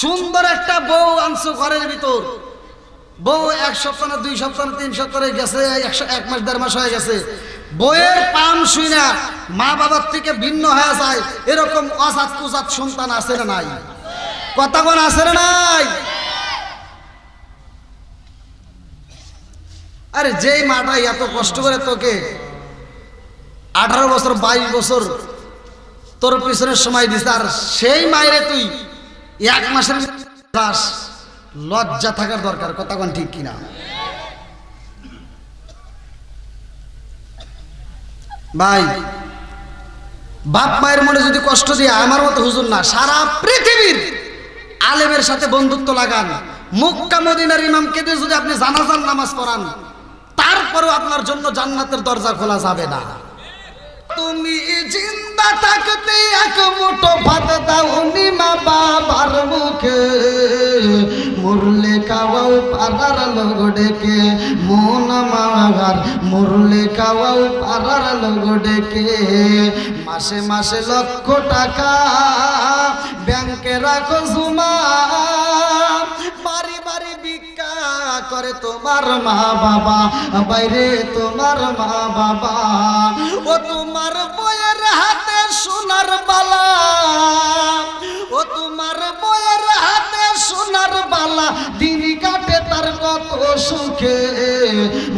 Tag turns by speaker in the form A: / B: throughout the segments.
A: সুন্দর একটা বউ আনছো ঘরের ভিতর, বউ 1 সপ্তাহ না 2 সপ্তাহ না 3 সপ্তাহ গেছে, 1 মাস 1.5 মাস হয়ে গেছে, বউয়ের পাম শুইনা মা বাবার থেকে ভিন্ন হয়ে যায়। এরকম অজাত কুজাত সন্তান আছে না নাই? কথা কোন আছে না নাই? আরে যেই মাটা এত কষ্ট করে তোকে 18 বছর 22 বছর তোর পিছনের সময় দিছে, আর সেই মায়েরে তুই 1 মাসের দাস, লজ্জা থাকার দরকার। কথা কোন ঠিক কিনা? ভাই, বাপ মায়ের মনে যদি কষ্ট দিয়ে আমার মতো হুজুর না, সারা পৃথিবীর আলেমের সাথে বন্ধুত্ব লাগান, মক্কা মদিনার ইমামকে দিয়ে যদি আপনি জানাজার নামাজ পড়ান, তারপরেও আপনার জন্য জান্নাতের দরজা খোলা যাবে না। তুমি জিন্দা থাকতে এক মুঠো ভাত দাওনি মা বাবার মুখে, মুরলে খাওয়াও পাড়ার লোক ডেকে, মন মাগার মুরলে খাওয়াও পাড়ার লোক ডেকে, মাসে মাসে লক্ষ টাকা ব্যাংকে রাখো জমা, বাড়ি বাড়ি ভিক্ষা করে তোমার মা বাবা, বাইরে তোমার মা বাবা, ও তোমার বইয়ের হাতে সোনার বালা, ও তোমার বইয়ের হাতে সোনার বালা, দিন কাটে তার কত সুখে,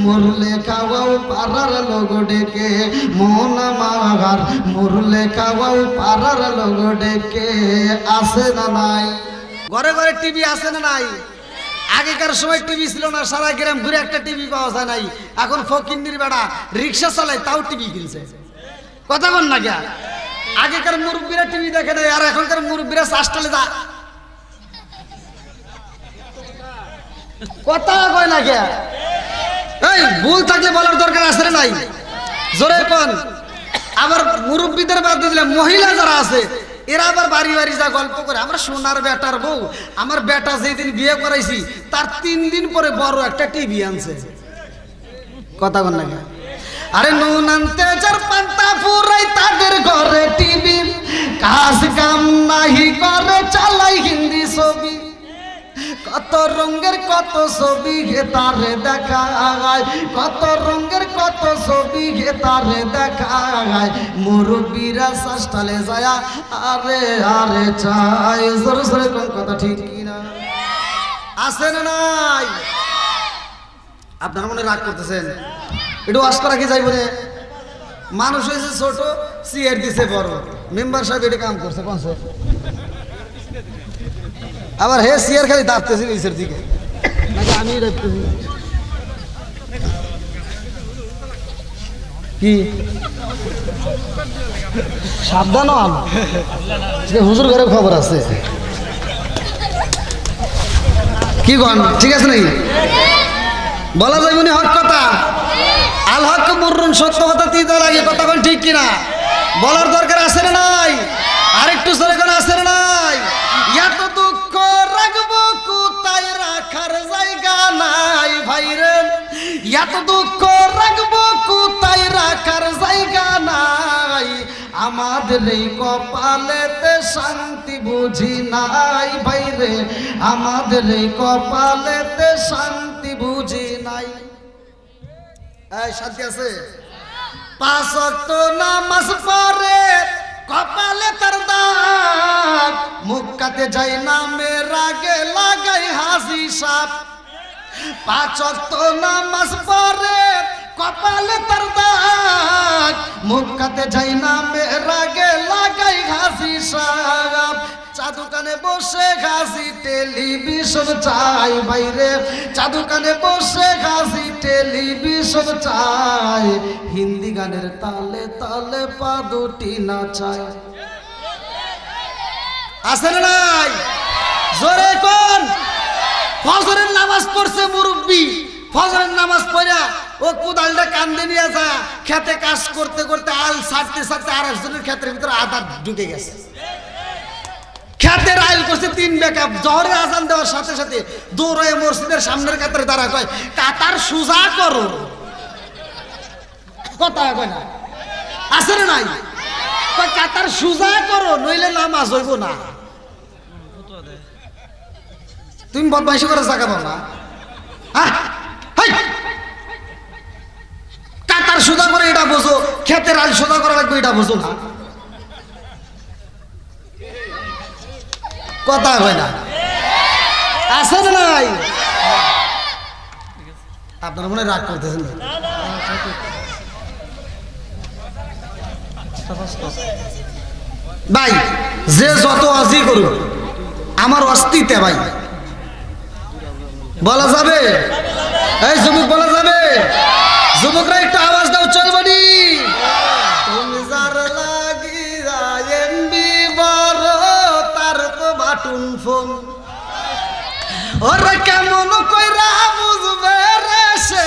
A: মরলে খাওয়াও পাড়ার লোক ডেকে, মন মাগার মরলে খাওয়াও পাড়ার লোক ডেকে। আছে না নাই? ঘরে ঘরে টিভি আছে না নাই? আগেকার সময় টিভি ছিল না, সারা গ্রাম ঘুরে একটা টিভি পাওয়া যায় নাই। এখন ফকিন্দির বেড়া রিক্সা চালায় তাও টিভি কিনছে। কথা বল না গিয়া? আগেকার মুরব্বীরা টিভি দেখে নাই, আর এখনকার মুরব্বীরা চাষটালে যা কথা কয় না গিয়া। এই ভুল থাকলে বলার দরকার আছে না নাই? জোরে কোন। আবার মুরব্বীদের বাদ দিলে মহিলা যারা আছে এরা আবার বাড়ি বাড়ি যা গল্প করে, আমরা সোনার বেটার বউ, আমার বেটা যেদিন বিয়ে করাইছি তার 3 দিন পরে বড় একটা টিভি আনছে। কথা বল না? আরে নুন আনতে যার পান্তা ফুরাই তাদের ঘরে টিভি, কাজ কাম নাহি করে চালাই হিন্দি ছবি, কত রঙের কত ছবি তারে দেখায়, কত রঙের কত ছবি তারে দেখায়, মুরব্বীরা শাস্তালে যায় আরে আরে চাই। জোরে জোরে কোন কথা ঠিক কিনা? আছে না নাই? আপনারা মনে রাগ করতেছেন, একটু ওয়াশ করা কি যাইব রে? মানুষ হয়েছে ছোট, চেয়ার দিছে বড়, মেম্বার সাহেব এটা কাম করছে কোন? আবার হে চেয়ার খালি দাঁড়তেছি নিচের দিকে, নাকি আমি রাখতেছি? কি সাবধান হুজুর ঘরে খবর আছে কি গন? ঠিক আছে নাকি? বলা যাইব না হক কথা? আল হক মুররুন, সত্য কথা তিতা লাগে। কথা কোন ঠিক কিনা? বলার দরকার আছে না নাই? আরেকটু সরে কোন আছে না নাই? এত দুঃখ রাখবো কোথায়, রাখার জায়গা নাই ভাইরে, এত দুঃখ রাখবো কোথায়, রাখার জায়গা নাই, আমাদের এই কপালেতে শান্তি বুঝি নাই ভাইরে, আমাদের এই কপালেতে শান্তি বুঝি নাই। এই শান্তি আছে? 5 ওয়াক্ত নামাজ পড়ে কপালে তার দাগ, মুক্কাতে যাই নামে রাগে লাগাই হাসি সাপ, 5 ওয়াক্ত নামাজ পড়ে কপালে তার দাগ, মুক্কাতে যাই নামে রাগে লাগাই হাসি সাপ, চা দোকানে বসে ঘাসি টেলিভিশন চাই বাইরে, চা দোকানে বসে ঘাসি টেলিভিশন চাই, হিন্দি গানের তালে তালে পা দুটি নাচাই। আছে না নাই? জোরে কোন। ফজরের নামাজ পড়ছে মুরব্বী, ফজরের নামাজ পড়া ও কোদালটা কান্দে নিয়ে যা খেতে কাজ করতে করতে আল ছাড়তে ছাড়তে আর একজনের ক্ষেতের ভিতরে আদা ঢুকে গেছে, খেতের আইল করছে 3 বেকআপ। জহরের আজান দেওয়ার সাথে সাথে দৌড়ায় মসজিদের সামনের কাতারে দাঁড়া কয় কাতার সুজা করো। কথা কয় না? আছে না নাই? কয় কাতার সুজা করো নইলে নামাজ হইব না। তুমি বদমাইশি করে জায়গা দাও না। হ্যাঁ, কাতার সোজা করে এটা বোঝো, ক্ষেতের আল সোজা করা লাগবে এটা বোঝো না। কথা হয় না, আছে না নাই? আপনারা মনে রাগ করতেছেন ভাই? যে যত আজি করুক আমার অস্তিত্বে ভাই বলা যাবে? এই যুবক বলা যাবে? যুবকরা একটু আওয়াজ দাও, চলবনি? তুমি যার লাগিয়া এমবি বড় তার তো বাটুন ফোন, ওরে কেমন কইরা বুঝবে রে সে,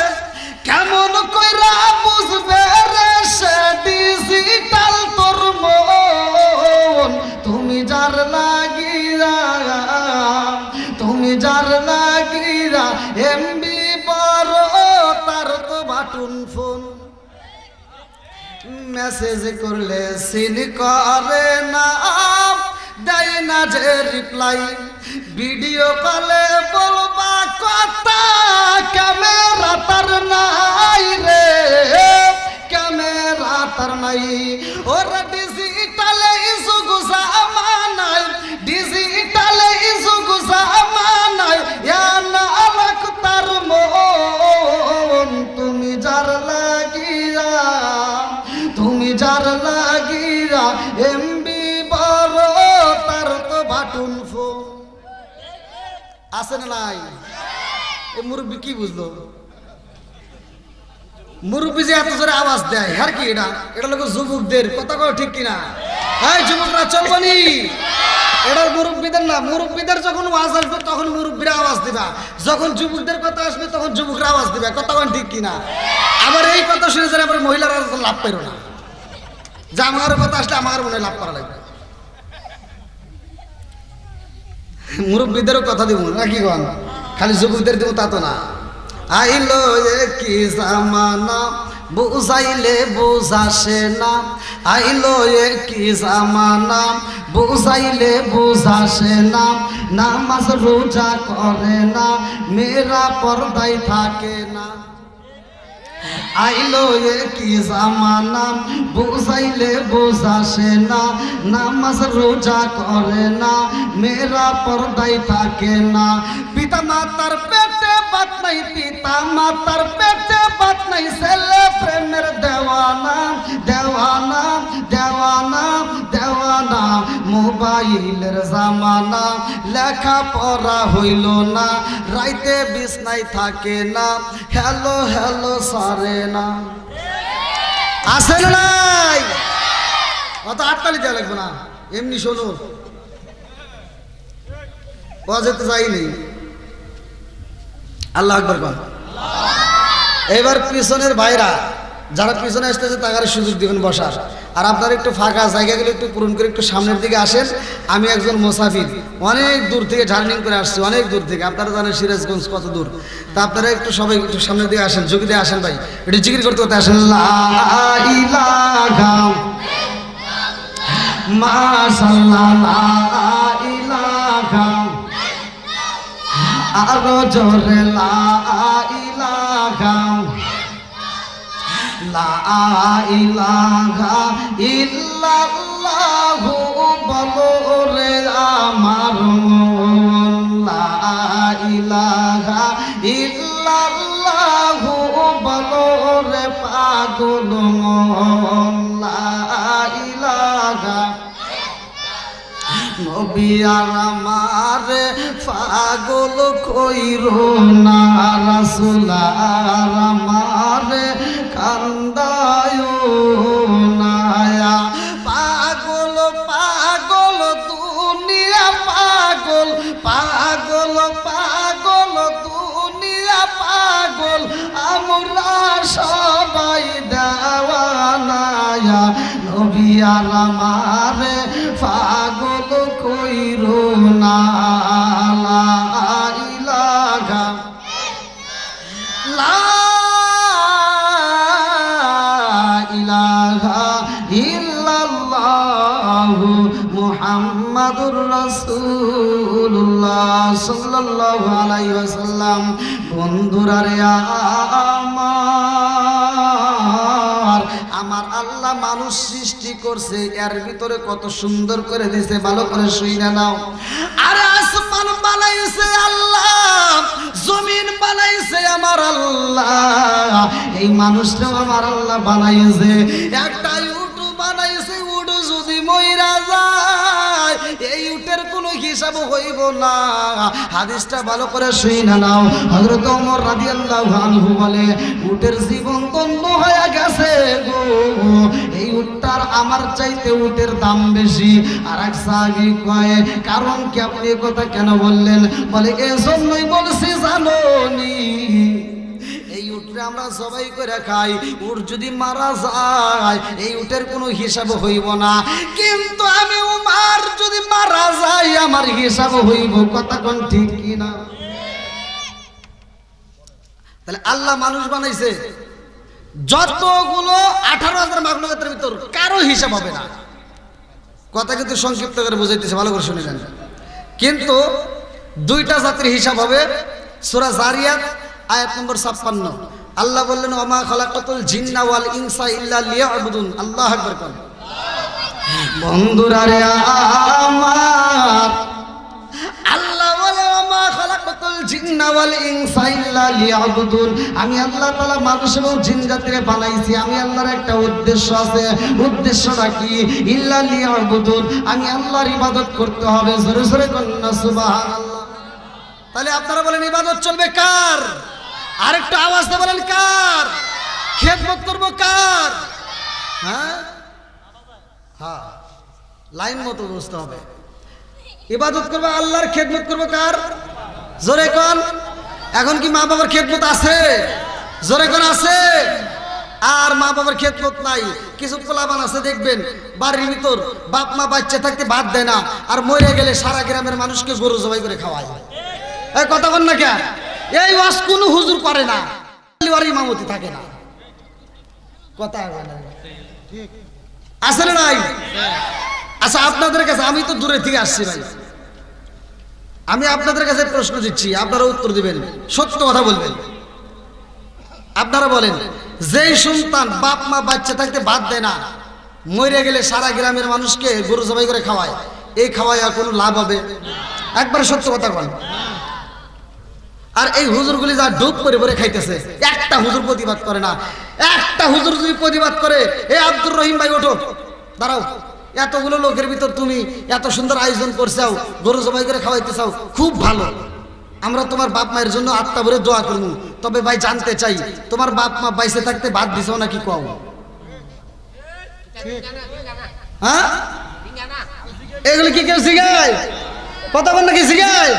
A: কেমন কইরা বুঝবে রে সে ডিজিটাল তোর মন। তুমি যার লাগিয়া, তুমি যার লাগিয়া এমবি বড় তার তো বাটুন ফোন। মেসেজ করলে সিন করে না, দেয় না যে রিপ্লাই, ভিডিও কলে বলবা কথা ক্যামেরা তার নাই রে, ক্যামেরা তার নাই। ওরা ডিজিটালে যুগ জামানায়, ডিজিটালে যুগ জামানায় না আলাক তার মন। তুমি যার লাগিয়া, তুমি যার লাগিয়া এমবি বড় তার তো বাটুন ফোন। আছে না নাই? এই মুরব্বী কি বুঝলো? মুরব্বী যে এত জোরে আওয়াজ দেয় আর কি এটা? এটা লোক যুবকদের কথা কও, ঠিক কিনা? এই যুবকরা চলবনি? এটা মুরব্বীদের না। মুরব্বীদের যখন আওয়াজ আসবে তখন মুরব্বীরা আওয়াজ দিবা, যখন যুবকদের কথা আসবে তখন যুবকরা আওয়াজ দিবে। কথা কন ঠিক কিনা? আবার এই কথা শুনে যারা আবার মহিলারা লাভ পেরো না, যে আমার কথা আসলে আমার মনে লাভ করা লাগবে। মুরব্বীদেরও কথা দিব নাকি গন, খালি যুবকদের দিব তা তো না। আইলো কি জামানা বুঝাইলে বুঝাসে না, আইলো কি জামানা বুঝাইলে বুঝাসে না। নামাজ রোজা করে না, মেয়েরা পর্দায় থাকে না। আইলো কি জামানা বুঝাইলে বুঝাসে না, নামাজ রোজা করে না, মেয়েরা পর্দায় থাকে না। পিতা মাতার পেটে বাত নাই, পিতা মাতার পেটে বাত নাই, ছেলে প্রেমের দেওয়ানা, দেওয়ানা, দেওয়ানা, দেওয়ানা। মোবাইলের জামানা, লেখা পড়া হইল না, রাইতে বিছনায় থাকে না, হ্যালো হ্যালো সারে না। আছে না নাই? অত আটকালি দেওয়া লাগবে না, এমনি শোনো, বাজেতে যাইনি। আল্লাহ আকবার বল। এবার পিছনের ভাইরা যারা পিছনে আসতেছে তাদের সুযোগ দিবেন বসার, আর আপনারা একটু ফাঁকা জায়গাগুলো একটু পূরণ করে একটু সামনের দিকে আসেন। আমি একজন মুসাফির, অনেক দূর থেকে জার্নিং করে আসছি, অনেক দূর থেকে। আপনারা জানেন সিরাজগঞ্জ কত দূর, তা আপনারা একটু সবাই একটু সামনের দিকে আসেন, ঝুঁকি দিয়ে আসেন ভাই, একটু জিকির করতে করতে আসেন। লা ইলাহা মাশাআল্লাহ, লা ইলাহা, আরো জোরে লা ইলাহা, লা ইলাহা ইল্লাল্লাহু বলো রে আমার মন, লা ইলাহা ইল্লাল্লাহু বলো রে পাগল মন, লা ইলাহা। নবী আমার পাগল কইরো না, রাসূল আমার কান্দায় না। পাগল পাগল দুনিয়া পাগল, পাগল পাগল দুনিয়া পাগল, আমরা সবাই দেওয়ানা। নবী আমার পাগল কইরো না, লা ইলাহা, লা ইলাহা ইল্লাল্লাহু মুহাম্মাদুর রাসূলুল্লাহ। রাসূলুল্লাহ সাল্লাল্লাহু আলাইহি ওয়াসাল্লাম, বন্ধুরা রে আমার আল্লাহ মানুষ সৃষ্টি করছে, এর ভিতরে কত সুন্দর করে দিয়েছে, ভালো করে শুইনা নাও। আরে আসমান বানাইছে আল্লাহ, জমিন বানাইছে আমার আল্লাহ, এই মানুষটাও আমার আল্লাহ বানাইছে। একটা উট বানাইছে, উট যদি মইরা যায় এই উটের কোনো হিসাব হইব না। হাদিসটা ভালো করে শুইনা নাও। হযরত ওমর রাদিয়াল্লাহু আনহু বলে, উটের জীবন ধন্য হয়ে গেছে গো, এই উটটার আমার চাইতে উটের দাম বেশি। আর এক সাহাবী কয়, কারণ কি আপনি এই কথা কেন বললেন? বলে, এজন্যই বলছি জানোনি, এই উটরে আমরা সবাই করে খাই, উট যদি মারা যায় এই উটের কোনো হিসাব হইব না, কিন্তু আমি উমার যদি মারা যাই আমার হিসাব হইব। কথা কোন ঠিক কি না? তাহলে আল্লাহ মানুষ বানাইছে, যতগুলো 18,000 মাখলুকাতের ভিতর কারো হিসাব হবে না। কথা কিন্তু সংক্ষিপ্ত করে বুঝাইতেছে, ভালো করে শুনে নেন। কিন্তু দুইটা জাতির হিসাব হবে। সূরা জারিয়াত আয়াত নম্বর 56 আল্লাহ বললেন, ওমা খালাকাতুল জিন্না ওয়াল ইনসা ইল্লা লিয়াবুদুন। আল্লাহু আকবার কোন। বন্ধুরা রে আমার আল্লাহ বলে, ওমা খালাকাতুল জিন্না ওয়াল ইনসা ইল্লা লিয়াবুদুন, আমি আল্লাহ তাআলা মানুষ এবং জিন জাতিকে বানাইছি, আমি আল্লাহর একটা উদ্দেশ্য আছে। উদ্দেশ্যটা কি? ইল্লা লিয়াবুদুন, আমি আল্লাহর ইবাদত করতে হবে। জোরে জোরে কন্না সুবহানাল্লাহ। তাহলে আপনারা বলেন ইবাদত চলবে কার? আরেকটা আওয়াজ দিয়ে বলেন কার? খেদমত করব কার? হ্যাঁ হ্যাঁ, লাইন মতো বুঝতে হবে। ইবাদত করবো আল্লাহর, খেদমত করবো কার? জোরে কোন। এখন কি মা বাবার খেদমত আছে? জোরে কোন আছে? আর মা বাবার খেদমত নাই। কিছু পোলাপান আছে দেখবেন বাড়ির ভিতর বাপ মা বাচ্চা থাকতে ভাত দেয় না, আর মরে গেলে সারা গ্রামের মানুষকে গরু জবাই করে খাওয়ায়। এই কথা বল না কেন? এই ওয়াজ কোন হুজুর করে না, ইমামতি থাকে না। কথা আছে না নাই? আচ্ছা, আপনাদের কাছে, আমি তো দূরে থেকে আসছি ভাই, আমি আপনাদের কাছে প্রশ্ন দিচ্ছি, আপনারা উত্তর দিবেন, সত্য কথা বলবেন। আপনারা বলেন, যেই সন্তান বাপ মা বাচ্চা থাকতে ভাত দেয় না, মরে গেলে সারা গ্রামের মানুষকে গরু জবাই করে খাওয়ায়, এই খাওয়ায় আর কোনো লাভ হবে? একবারে সত্য কথা বল। আর এই হুজুরগুলি যা ডুব করে ভরে খাইতেছে, একটা হুজুর প্রতিবাদ করে না। একটা হুজুর যদি প্রতিবাদ করে, এ আব্দুর রহিম ভাই ওঠো, দাঁড়াও, এতগুলো লোকের ভিতর তুমি এত সুন্দর আয়োজন করছাও, গরু জবাই করে খাওয়াইতে চাও, খুব ভালো, আমরা তোমার বাপ মায়ের জন্য আত্মা ভরে দোয়া করবো। তবে ভাই জানতে চাই, তোমার বাপ মা বাইসে থাকতে ভাত দিছো নাকি কও? হ্যাঁ, এগুলো কি কেউ শিখায়? কথা বল নাকি শিখায়?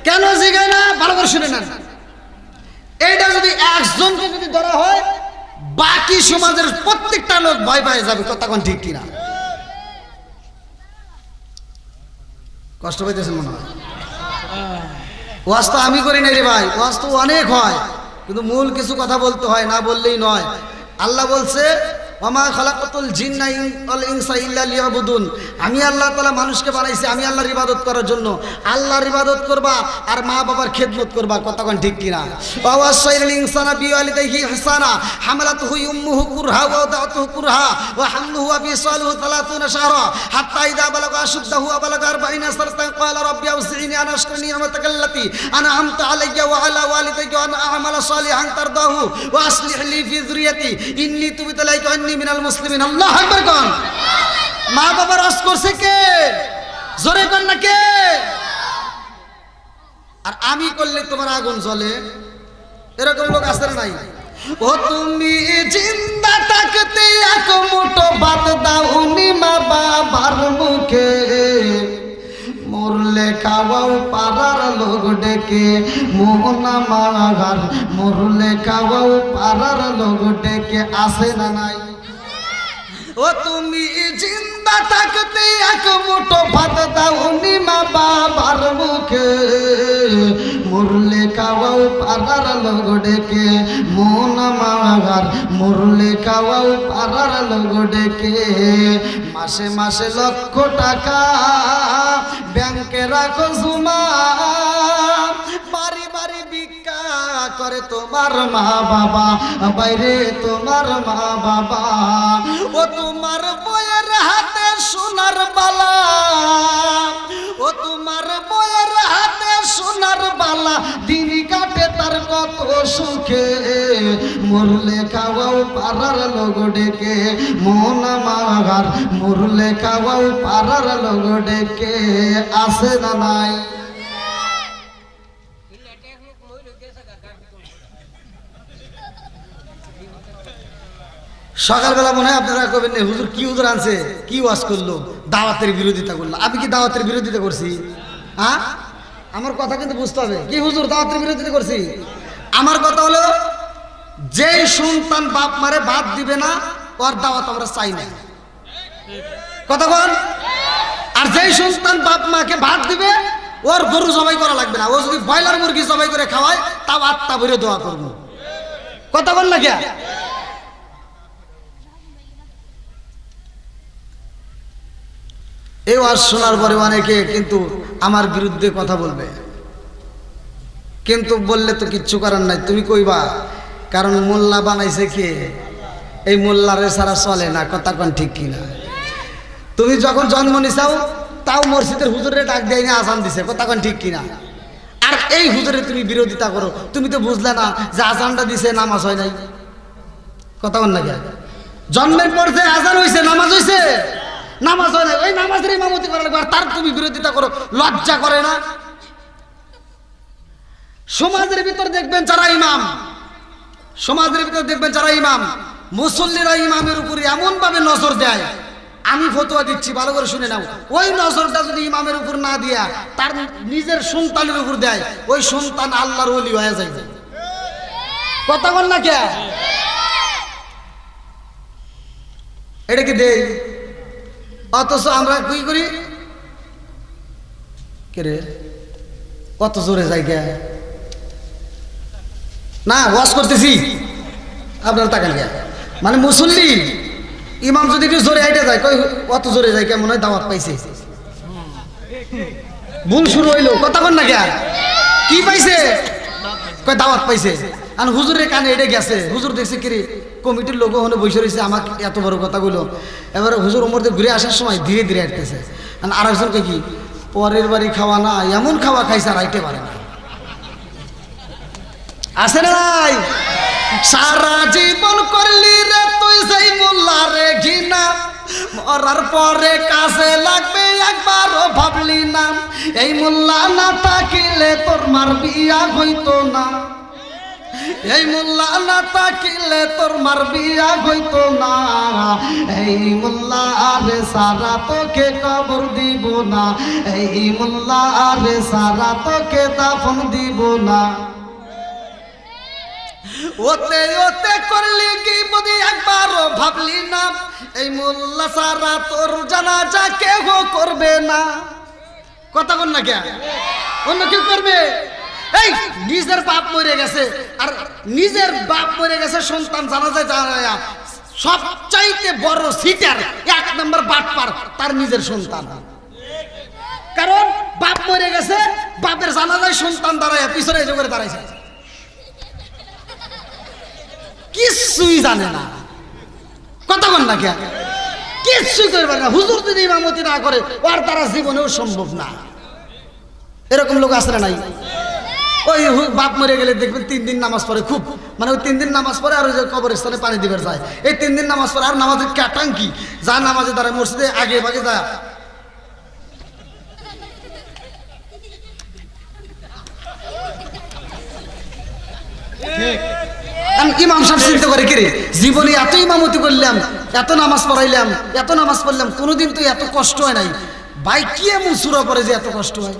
A: কেন শিখায় না? ভালো করে শুনে নেন। এইটা যদি একজনকে যদি ধরা হয়, বাকি সমাজের প্রত্যেকটা লোক ভয় পায় যাবে। কথা কোন ঠিক কিনা? কষ্ট পাইতেছেন মনে হয়? ওয়াজ তো আমি করি না রে ভাই, ওয়াজ তো অনেক হয়, কিন্তু মূল কিছু কথা বলতে হয়, না বললেই নয়। আল্লাহ বলছে, ওমা খালাকাতুল জিন্না ওয়াল ইনসা ইল্লা লিয়াবুদুন, আমি আল্লাহ তাআলা মানুষকে বানাইছি আমি আল্লাহর ইবাদত করার জন্য। আল্লাহর ইবাদত করবা আর মা বাবার খেদমত করবা। কথা কোন ঠিক কিনা? ওয়াসাইল ইনসানা বিওয়ালিদাইহি ইহসানা হামালাতুহু উম্মুহু কুরহা ওয়া ওয়াদাতুহু কুরহা ওয়া হামলুহু ওয়া ফিসালুহু 30 শাহরা হাত্তা ইযা বালাগা আশুদ্দাহু ওয়া বালাগা 40 সানাতান ক্বালা রাব্বি আউযি'নি আন আশকুরা নি'মাতাকা আল্লাতী আন'আমতা আলাইয়া ওয়া আলা ওয়ালিদাইয়া ওয়া আন আ'মালা সালিহান তারদাহু ওয়া আসলিহ লি ফি যুররিয়াতি ইন্নী তুবতু ইলাইকা মিনাল মুসলিমিন। আল্লাহু আকবার কোন। মা বাবার রস করছে কে? জোরে কোন না কে? আর আমি করলে তোমার আগুন জ্বলে, এরকম লোক আছে না নাই? ও তুমি জিন্দা থাকতে এক মুঠো ভাত দাওনি মা বাবার মুখে, মরলে খাওয়াও পাড়ার লোক ডেকে, মোহনা মাগার মরলে খাওয়াও পাড়ার লোক ডেকে, আসে না নাই? ও তুমি জিন্দা থাকতে এক মুঠো ভাত দাওনি মা বাবার মুখে, মরলে খাওয়াও পাড়ার লোক ডেকে, মন মাগার মরলে খাওয়াও পাড়ার লোক ডেকে, মাসে মাসে লক্ষ টাকা ব্যাংকে রাখো জমা, বাড়ি বাড়ি ভিক্ষা করে তোমার মা বাবা, বাইরে তোমার মা বাবা। ও তোমার বইয়ের হাতে সোনার বালা, ও তোমার বইয়ের হাতে সোনার বালা, দিন কাটে তার কত সুখে, মরলে খাওয়াও পাড়ার লোক ডেকে, মন আমার মরলে খাওয়াও পাড়ার লোক ডেকে, আসে না নাই? সকালবেলা মনে হয় আপনারা কবেন না হুজুর কি হুজুর আনছে, কি ওয়াজ করলো, দাওয়াতের বিরোধিতা করলো। আমি কি দাওয়াতের বিরোধিতা করছি? হ্যাঁ, আমার কথা কিন্তু বুঝতে হবে। কি হুজুর দাওয়াতের বিরোধিতা করছি? আমার কথা হলো যেই সন্তান বাপ মারে ভাত দিবে না ওর দাওয়াত আমরা চাই না, কথা বল। আর যেই সন্তান বাপ মাকে ভাত দিবে ওর গরু জবাই করা লাগবে না, ও যদি ব্রয়লার মুরগি জবাই করে খাওয়ায় তাও আত্মা ভরে দোয়া করবো, কথা বল না কে? এই ওয়াজ শোনার পরে অনেকে কিন্তু আমার বিরুদ্ধে কথা বলবে, কিন্তু বললে তো কিচ্ছু করার নাই, তুমি কইবা, কারণ মোল্লা বানাইছে কে? এই মোল্লারে সারা চলে না, কথা কোন ঠিক কিনা? তুমি যখন জন্ম নিছাও তাও মসজিদের হুজুরে ডাক দেয় না, আজান দিছে, কথা কোন ঠিক কিনা? আর এই হুজুরে তুমি বিরোধিতা করো, তুমি তো বুঝলে না যে আজানটা দিছে নামাজ হয় নাই, কথা কোন না কে? জন্মের পর যে আজান হইছে নামাজ হইছে, নামাজ হয় না, ওই নামাজের ইমামতি করা লাগবে, আর তার তুমি বিরোধিতা করো, লজ্জা করে না? সমাজের ভিতর দেখবেন যারা ইমাম, সমাজের ভিতর দেখবেন যারা ইমাম, মুসল্লিরা ইমামের উপর এমন ভাবে নজর দেয়, আমি ফতোয়া দিচ্ছি ভালো করে শুনে নাও, ওই নজরটা যদি ইমামের উপর না দিয়া তার নিজের সন্তানের উপর দেয়, ওই সন্তান আল্লাহর ওলি হয়ে যায়, কথা বল না কে? এটা কি দেই? অথচ আমরা কি করি, কে রে কত জোরে যাই কে না ওয়াজ করতেছি, আপনার তাকান কে? মানে মুসল্লি ইমাম যদি একটু জোরে হাইটে যায়, কই অত জোরে যায় কেমন হয় দাওয়াত পাইছে, ভুল শুরু হইলো, কথা বল না কে? কি পাইছে? কই দাওয়াত পাইছে। আর হুজুরের কানে এটা গেছে, হুজুর দেখছে কি কমিটির লোক ওখানে বসে রয়েছে, আমাকে এত বড় কথাগুলো, এবারে হুজুর ওমর দিয়ে ঘুরে আসার সময় ধীরে ধীরে হাঁটতেছে, আর একজনকে কি পরের বাড়ি খাওয়া না, এমন খাওয়া খাইছে আর আইতে পারে না, আছে না নাই? সারা জীবন করলি রে তুই সেই মোল্লা রে ঘৃণা, মরার পরে কাছে লাগবে একবারও ভাবলি না, এই মোল্লা না থাকিলে তোর মার বিয়া হইতো না, এই মোল্লা না থাকিলে তোর মার বিয়া হইতো না, এই মোল্লা আরে সারা তোকে কবর দিব না, এই মোল্লা আরে সারা তোকে দাফন দিব না। ওতে ওতে করলি কি বুঝি একবারও ভাবলি না, এই মোল্লা সারা তোর জানাজা কেউ করবে না, কথা বল না কে? অন্য কেউ করবে? এই নিজের বাপ মরে গেছে, আর নিজের বাপ মরে গেছে সন্তান জানাজায় জানায়া সবচাইতে বড় সিটার এক নম্বর বাটপার তার নিজের সন্তান, কারণ বাপ মরে গেছে, বাপের জানাজায় সন্তান দাঁড়ায় পিছনে এসে করে দাঁড়াইছে, কিছুই জানে না, কথা বল না কে? কিছুই করবে না, হুজুর যদি ইমামতি না করে ওর দ্বারা জীবনেও সম্ভব না। এরকম লোক আসলে নাই? ওই বাপ মরে গেলে দেখবেন 3 দিন নামাজ পড়ে, খুব মানে ওই 3 দিন নামাজ পড়ে, আর ওই যে কবরস্থানে পানি দিবার যায়, এই 3 দিন নামাজ পড়ে, আর নামাজের ক্যাটাঙ্কি যা নামাজে দাঁড়ায় মসজিদে আগে ভাগে যায়, ইমাম সাহেব চিন্তা করে কিরে জীবনে এত ইমামতি করলাম, এত নামাজ পড়াইলাম, এত নামাজ পড়লাম, কোনোদিন তো এত কষ্ট হয় নাই, ভাই কি এমন সূরা পড়ে যে এত কষ্ট হয়?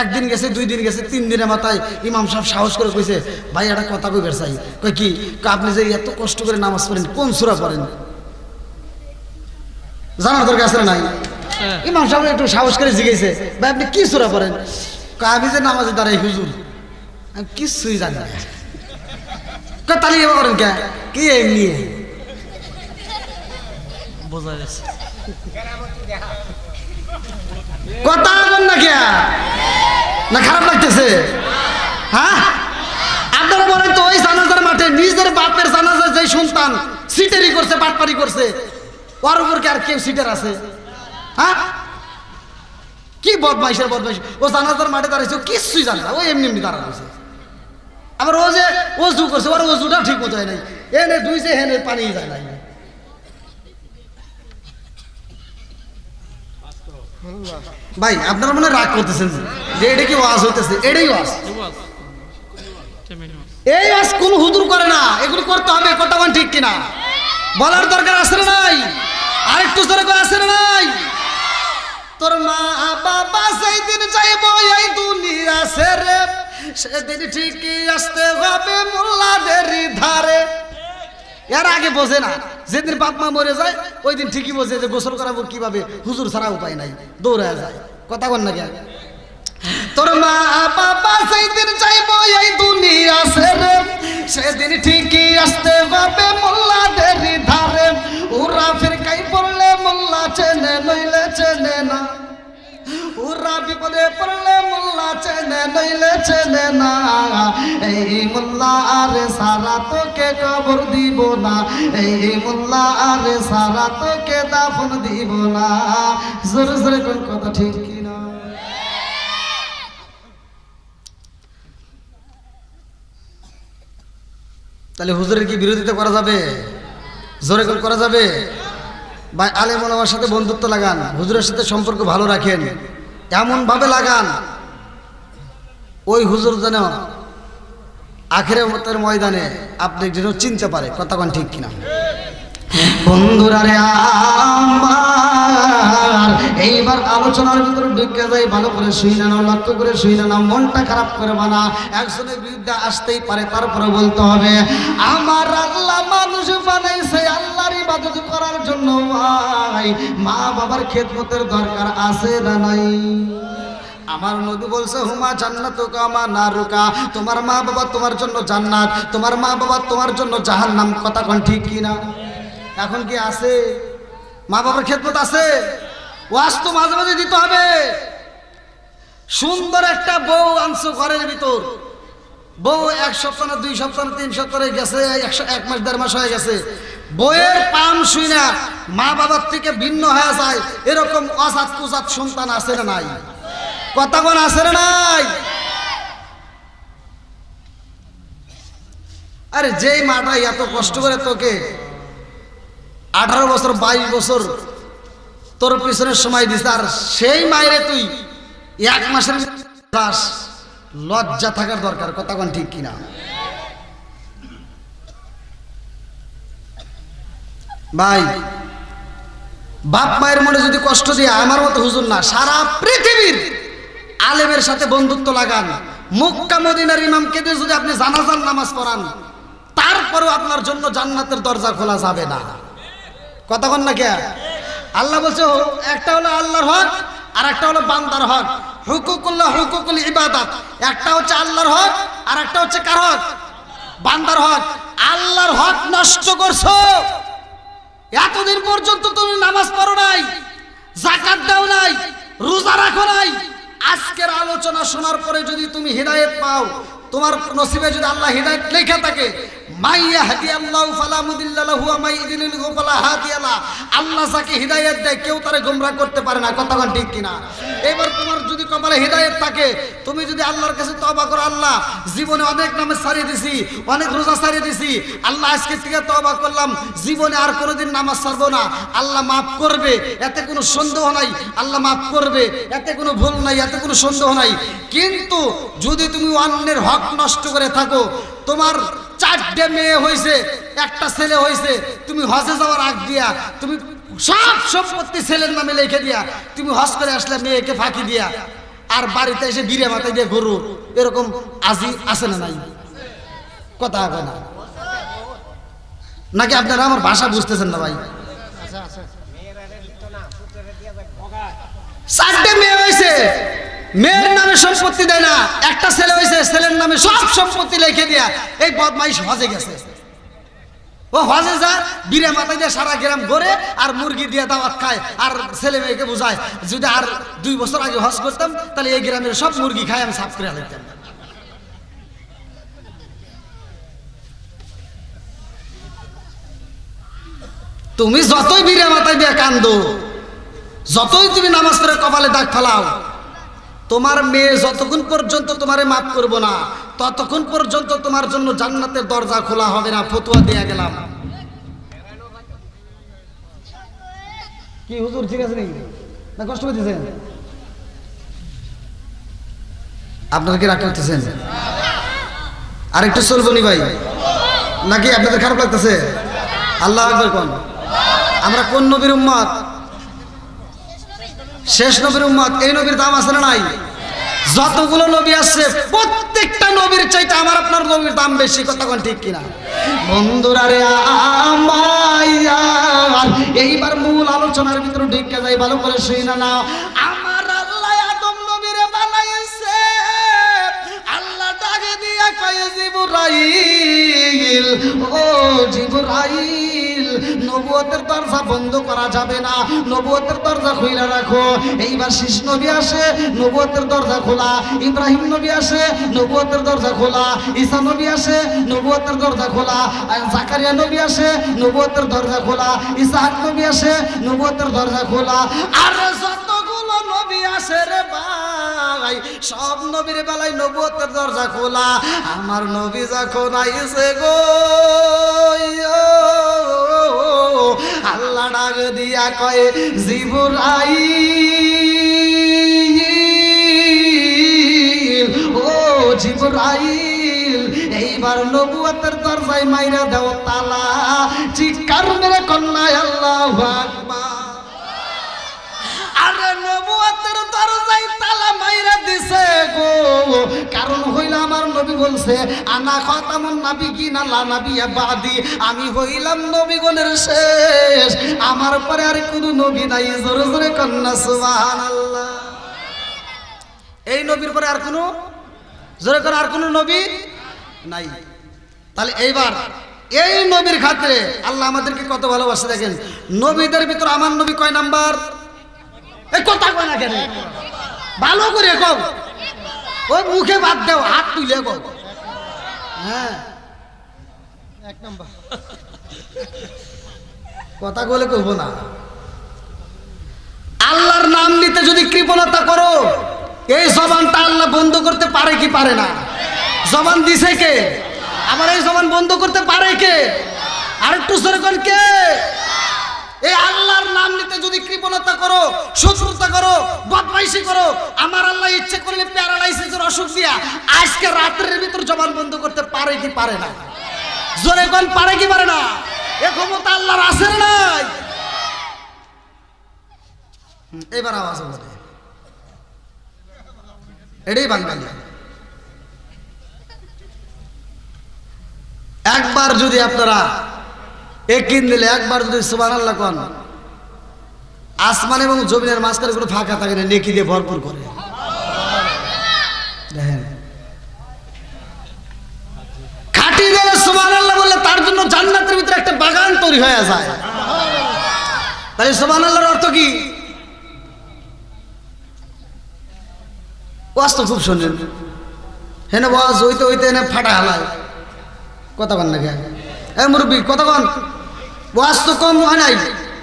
A: একদিন গেছে, 2 দিন গেছে, 3 দিনের মাথায় ইমাম সাহেব সাহস করে কইছে, ভাই একটা কথা কইবার চাই। কই কি? আপনি যে এত কষ্ট করে নামাজ পড়েন কোন সূরা পড়েন? জানার দরকার আছে না নাই? ইমাম সাহেব একটু সাহস করে জিজ্ঞেসে, ভাই আপনি কি সূরা পড়েন? আমি যে নামাজে দাঁড়াই হুজুর আমি কিছুই জানি না। তাহলে এবার করেন কে? কি এমনি বোঝা গেছে। কথা বল না কে না খারাপ লাগতেছে? হ্যাঁ, আপনারা বলেন তো ওই জানাজার মাঠে নিজের বাপের জানাজা যে সন্তান সিটারি করছে, পাটপারি করছে, ওর উপর কি আর কেউ সিটার আছে? হ্যাঁ, কি বদমাইশের বদমাইশ। ও জানাজার মাঠে দাঁড়াইছে, ও কিছুই জানে না, ও এমনি এমনি দাঁড়াইছে। আবার ও যে অজু করছে, ওর অজুটাও ঠিক মতো হয় নাই, এনে ধুইছে হেনে পানি যায় নাই। ভাই আপনারা মনে রাগ করতেছেন যে এটা কি ওয়াজ হইতেছে? এটাই ওয়াজ। এই ওয়াজ কোন হুজুর করে না, এগুলো করতে হবে। কথা বল ঠিক কিনা? বলার দরকার আছে না নাই? আরেকটু জোরে করে আছে না নাই? তোর মা বাবা সেই দিন যাইবো এই দুনিয়া ছেড়ে, সেদিন ঠিকই আসতে হবে মোল্লাদের ধারে। এর আগে বোঝে না, যেদিন বাপ মা মরে যায় ওই দিন ঠিকই বোঝে যে গোসল করাবো কিভাবে, হুজুর ছাড়া উপায় নাই, দৌড়ায় যায়। কথা বল না কেন? তোর মা বাবা সেই দিন যাইবো এই দুনিয়া ছেড়ে, সেদিন ঠিকই আসতে হবে মোল্লাদের ধারে। ওরা ফিরকাই পড়লে মোল্লা চেনে, নইলে চেনে না। ওরা বিপদে পড়লে মোল্লা চেনে, নইলে চেনে না। এই মোল্লা আরে সারা তোকে কবর দিব না, এই মোল্লা আরে সারা তোকে দাফন দিব না। জোরে জোরে কোন কথা ঠিক কিনা? তাহলে হুজুরের কি বিরোধিতা করা যাবে? জোরে কোন করা যাবে? ভাই আলেম ওলামার সাথে বন্ধুত্ব লাগান, হুজুরের সাথে সম্পর্ক ভালো রাখেন, এমন ভাবে লাগান ওই হুজুর যেন আখিরাতের ময়দানে আপনি যেন চিনতে পারে। কথা কোন ঠিক কিনা? বন্ধুরা রে আমার, এইবার আলোচনার ভিতরে ঢুকে যাই, ভালো করে শুই না, লক্ষ্য করে শুই না, মনটা খারাপ করবে না। একজনের বিরুদ্ধে আসতেই পারে, তারপরে বলতে হবে আমার আল্লাহ মানুষ বানাইছে আল্লাহর ইবাদত করার জন্য। ভাই মা বাবার খেদমতের দরকার আছে না নাই? আমার নবী বলছে হুমা জান্নাতুকা মা নারুকা, তোমার মা বাবা তোমার জন্য জান্নাত, তোমার মা বাবা তোমার জন্য জাহান্নাম। কথা কোন ঠিক কিনা? এখন কি আছে? মা বাবার খেদমত আছে? ওয়াজ তো মাঝে মাঝে দিতে হবে। সুন্দর একটা বউ আনছো ঘরের ভিতর, বউ 1 সপ্তাহ না 2 সপ্তাহ না 3 সপ্তাহ গেছে, 1 মাস 1.5 মাস হয়ে গেছে, বউয়ের পাম শুই না মা বাবার থেকে ভিন্ন হয়ে যায়, এরকম অজাত কুজাত সন্তান আছে না নাই? কথা কোন আছে না নাই? আরে যেই মাটা এত কষ্ট করে তোকে 18 বছর 22 বছর তোর পিছনের সময় দিস, আর সেই মায়েরে তুই 1 মাসের দাস, লজ্জা থাকার দরকার। কথা কোন ঠিক কিনা? ভাই বাপ মায়ের মনে যদি কষ্ট দিয়ে আমার মতো হুজুর না, সারা পৃথিবীর আলেমের সাথে বন্ধুত্ব লাগান, মক্কা মদিনার ইমামকে দিয়ে যদি আপনি জানাজার নামাজ পড়ান, তারপরেও আপনার জন্য জান্নাতের দরজা খোলা যাবে না। কথা কোন না কে? আল্লাহ বলছে একটা হলো আল্লাহর হক আর একটা হলো বান্দার হক। হুকুকুল্লাহ হুকুকুল ইবাদাত, একটা হচ্ছে আল্লাহর হক আর একটা হচ্ছে কার হক? বান্দার হক। আল্লাহর হক নষ্ট করছো, এতদিন পর্যন্ত তুমি নামাজ পড়ো নাই, যাকাত দাও নাই, রোজা রাখো নাই। আজকের আলোচনা শোনার পরে যদি তুমি হিদায়াত পাও, তোমার নসিবে যদি আল্লাহ হিদায়াত লেখা থাকে, মাইয়া হাদিয়াল্লাহু ফালা মুদিল্লা লাহু ওয়া মাই ইউদ্লিলহু ফালা হাদিয়া লা, আল্লাহ যাকে হিদায়াত দেয় কেউ তারে গোমরাহ করতে পারে না। কথা বল ঠিক কিনা? এবার তোমার যদি কপালে হিদায়াত থাকে, তুমি যদি আল্লাহর কাছে তওবা করো, আল্লাহ জীবনে অনেক নামাজ ছাড়িয়ে দিছি, অনেক রোজা ছাড়িয়ে দিছি, আল্লাহ আজকে থেকে তওবা করলাম, জীবনে আর কোনোদিন নামাজ ছাড়বো না, আল্লাহ মাফ করবে, এতে কোনো সন্দেহ নাই। আল্লাহ মাফ করবে, এতে কোনো ভুল নাই, এতে কোনো সন্দেহ নাই। কিন্তু যদি তুমি অন্যের হক নষ্ট করে থাকো, তোমার 4টে মেয়ে হয়েছে, একটা ছেলে হয়েছে, তুমি হজে যাওয়ার আগ দিয়া তুমি সব সম্পত্তি ছেলের নামে লিখে দিয়া তুমি হজ করে আসলে মেয়েকে ফাঁকি দিয়া, আর বাড়িতে এসে বিড়ে মাথায় দিয়ে গরু, এরকম আজি আছে না নাই? কথা হবে না নাকি? আপনারা আমার ভাষা বুঝতেছেন না ভাই? 4টে মেয়ে হয়েছে, মেয়ের নামে সম্পত্তি দেয় না, একটা ছেলে হয়েছে, ছেলের নামে সব সম্পত্তি লিখে দিয়া এই বদমাইশ হজে গেছে। ও হজে যায় বিরে মাথায় দিয়ে সারা গ্রাম ঘোরে আর মুরগি দিয়ে দাওয়াত খায় আর ছেলে মেয়েকে বোঝায় যদি আর 2 বছর আগে হজ করতাম তাহলে এই গ্রামের সব মুরগি খাই আমি সাফ করে আনতাম। তুমি যতই বিরে মাথায় দিয়ে কান্দো, যতই তুমি নামাজ পড়ে কপালে দাগ ফেলাও, তোমার মেয়ে যতক্ষণ পর্যন্ত তোমারে মাফ করবো না ততক্ষণ পর্যন্ত তোমার জন্য জান্নাতের দরজা খোলা হবে না। ফতোয়া দিয়ে গেলাম। কি হুজুর ঠিক আছে নাকি না কষ্ট করতেছেন? আপনারা কি রাগ করতেছেন? আরেকটু চলবো নি ভাই নাকি আপনাদের খারাপ লাগতেছে? আল্লাহ আকবার কোন। আমরা কোন নবীর উম্মত? শেষ নবীর উম্মত। এই নবীর দাম আছে না নাই? যতগুলো নবী আছে প্রত্যেকটা নবীর চাইতে আমার আপনার নবীর দাম বেশি। কথা কোন ঠিক কিনা বন্ধুরা রে? এইবার মূল আলোচনার ভিতরে ঢুকে যাই, ভালো করে শুনে নাও। আমার আল্লাহ আদম নবীরে বানাইছে, আল্লাহ ডাকে দিয়া কয় জিবরাইল, ও জিবরাইল নবুয়তের দরজা বন্ধ করা যাবে না, নবুয়তের দরজা খুলে রাখো। এইবার শীষ নবী আসে, নবুয়তের দরজা খোলা। ইব্রাহিম নবী আসে, নবুয়তের দরজা খোলা। ঈসা নবী আসে, নবুয়তের দরজা খোলা। জাকারিয়া নবী আসে, নবুয়তের দরজা খোলা। ইসহাক নবী আসে, নবুয়তের দরজা খোলা। আর যতগুলো নবী আসে রে ভাই, সব নবীর বেলায় নবুয়তের দরজা খোলা। আমার নবী যখন আইছে গো, আল্লাহ ডাক দিয়া কয় জিবরাইল, ও জিবরাইল এইবার নবুয়তের দরজায় মাইরা দাও তালা। চিৎকার মেরে কন্যায় আল্লাহু আকবার। আরে নবুয়তের দরজায় তালা মাইরা দিছে গো, কারণ হইল আমার নবী বলছে আনা খাতামুন নাবিয়িন লা নাবিয়্যা বাদি, আমি হইলাম নবীগণের শেষ, আমার পরে আর কোনো নবী নাই। জোরে জোরে কন্যা সুবহানাল্লাহ। এই নবীর পরে আর কোনো, জোরে করে আর কোনো নবী নাই। তাহলে এইবার এই নবীর খাতিরে আল্লাহ আমাদেরকে কত ভালোবাসে দেখেন। নবীদের ভিতর আমার নবী কয় নাম্বার? এই কথা কয় না কেন? ভালো করে কও, ওই মুখে বাদ দাও, হাত তুলে কও। হ্যাঁ 1 নাম্বার। কথা বলে কইব না। আল্লাহর নাম নিতে যদি কৃপণতা করো, এই জবানটা আল্লাহ বন্ধ করতে পারে কি পারে না? জবান দিছে কে? আবার এই জবান বন্ধ করতে পারে কে? আরেকটু জোরে কোন কে? এই আল্লাহর নাম নিতে যদি কৃপণতা করো, শত্রুতা করো, বদমাইশি করো, আমার আল্লাহ ইচ্ছে করলে প্যারালাইসিসের অসুখ দিয়া আজকে রাতের ভিতর জবান বন্ধ করতে পারে কি পারে না? জোরে কোন পারে কি পারে না? এ ক্ষমতা আল্লাহর আছে না নাই? এবার আওয়াজ হবে, এটাই বাঙালি। একবার যদি আপনারা একিন দিলে, একবার যদি সুবহানাল্লাহ কোন, আসমান এবং জমিনের মাঝখানে কোনো ফাঁকা থাকে না, নেকি দিয়ে ভরপুর করে। দেখেন খাটি দিলে সুবহানাল্লাহ বললে তার জন্য জান্নাতের ভিতরে একটা বাগান তৈরি হয়ে যায়। তাহলে সুবহানাল্লাহর অর্থ কি? ওয়াজ তো খুব শোনেন, হেন ওয়াজ হইতে হইতে এনে ফাটা হালায়। কথা বল না কে? এই মুরব্বী কথা বল। ওয়াজ তো কম হয় নাই,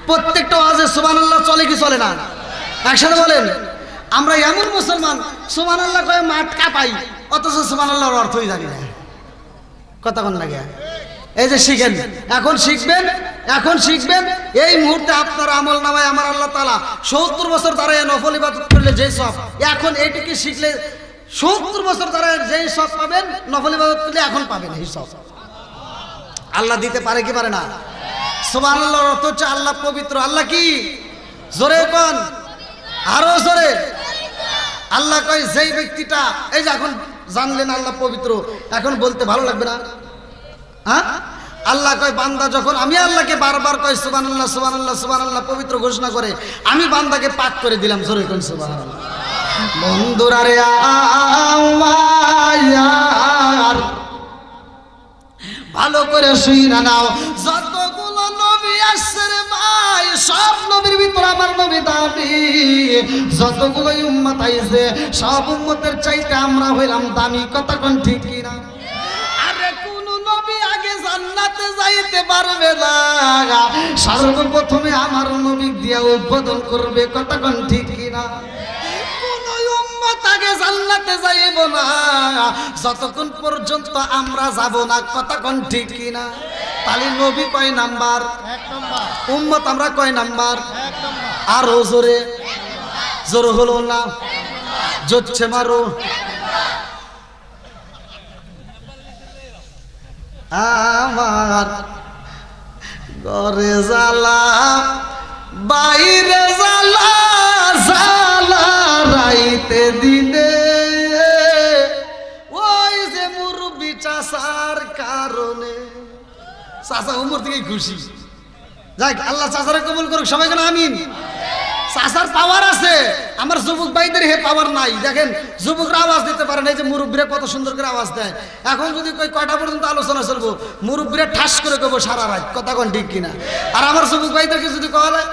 A: প্রত্যেকটা ওয়াজে সুবহানাল্লাহ চলে কি চলে না? একসাথে বলেন। আমরা এমন মুসলমান সুবহানাল্লাহ কয়ে মাঠ কাঁপাই, অথচ সুবহানাল্লাহর অর্থই জানি না। কথা বল না কে? এই যে শিখেন, এখন শিখবেন, এখন শিখবেন। এই মুহূর্তে আপনার আমল নামায় আমার আল্লাহ তাআলা 70 বছর দাঁড়ায় নফল ইবাদত করলে যে সব, এখন এইটিকে শিখলে 70 বছর দাঁড়ায় যেই সব পাবেন, নফল ইবাদত করলে এখন পাবেন এই সব। আল্লাহ দিতে পারে কি পারে না? সুবহানাল্লাহর অর্থ হচ্ছে আল্লাহ পবিত্র। আল্লাহ কি? জোরে কোন, আরো জোরে। আল্লাহ কয় যেই ব্যক্তিটা, এই যে এখন জানলেন আল্লাহ পবিত্র, এখন বলতে ভালো লাগবে না? হ্যাঁ, আল্লাহ কয় বান্দা যখন আমি আল্লাহকে বারবার কয় সুবহানাল্লাহ সুবহানাল্লাহ সুবহানাল্লাহ পবিত্র ঘোষণা করে, আমি বান্দাকে পাক করে দিলাম। জোরে কোন সুবহানাল্লাহ। বন্ধুরা রে ভালো করে শুই না নাও। সব নবীর ভিতর আমার নবী দামি। যতগুলো উম্মত আইছে সব উম্মতের চাইতে আমরা হইলাম দামি। কথা কোন ঠিক কিনা? আরে কোন নবী আগে জান্নাতে যাইতে পারবে না, সর্বপ্রথমে আমার নবী দিয়া উদ্বোধন করবে। কথা কোন ঠিক কিনা? তাকে জান্নাতে যাইব না যতক্ষণ পর্যন্ত আমরা যাব না। কথা কোন ঠিক কিনা? তাহলে নবী কয় নাম্বার? এক নাম্বার। উম্মত আমরা কয় নাম্বার? এক নাম্বার। আরো জোরে, জোর হলো না, জোরছে মারো। আমার ঘরে জ্বালা বাইরে জ্বালা, জ্বালা রাইতে দিনে, ওই যে মুরব্বি চাচার কারণে। চাচা উমর থেকে খুশি। যাক, আল্লাহ চাচারে কবুল করুক। সবাই কেন আমিন। চাচার পাওয়ার আছে, আমার যুবক ভাইদের হে পাওয়ার নাই। দেখেন যুবকরা আওয়াজ দিতে পারে না, এই যে মুরব্বীরা কত সুন্দর করে আওয়াজ দেয়। এখন যদি কয়টা পর্যন্ত আলোচনা চলবো, মুরব্বীরা ঠাস করে কইবো সারা রাত। কথা কোন ঠিক কিনা? আর আমার যুবক ভাইদেরকে যদি কওয়া হয়,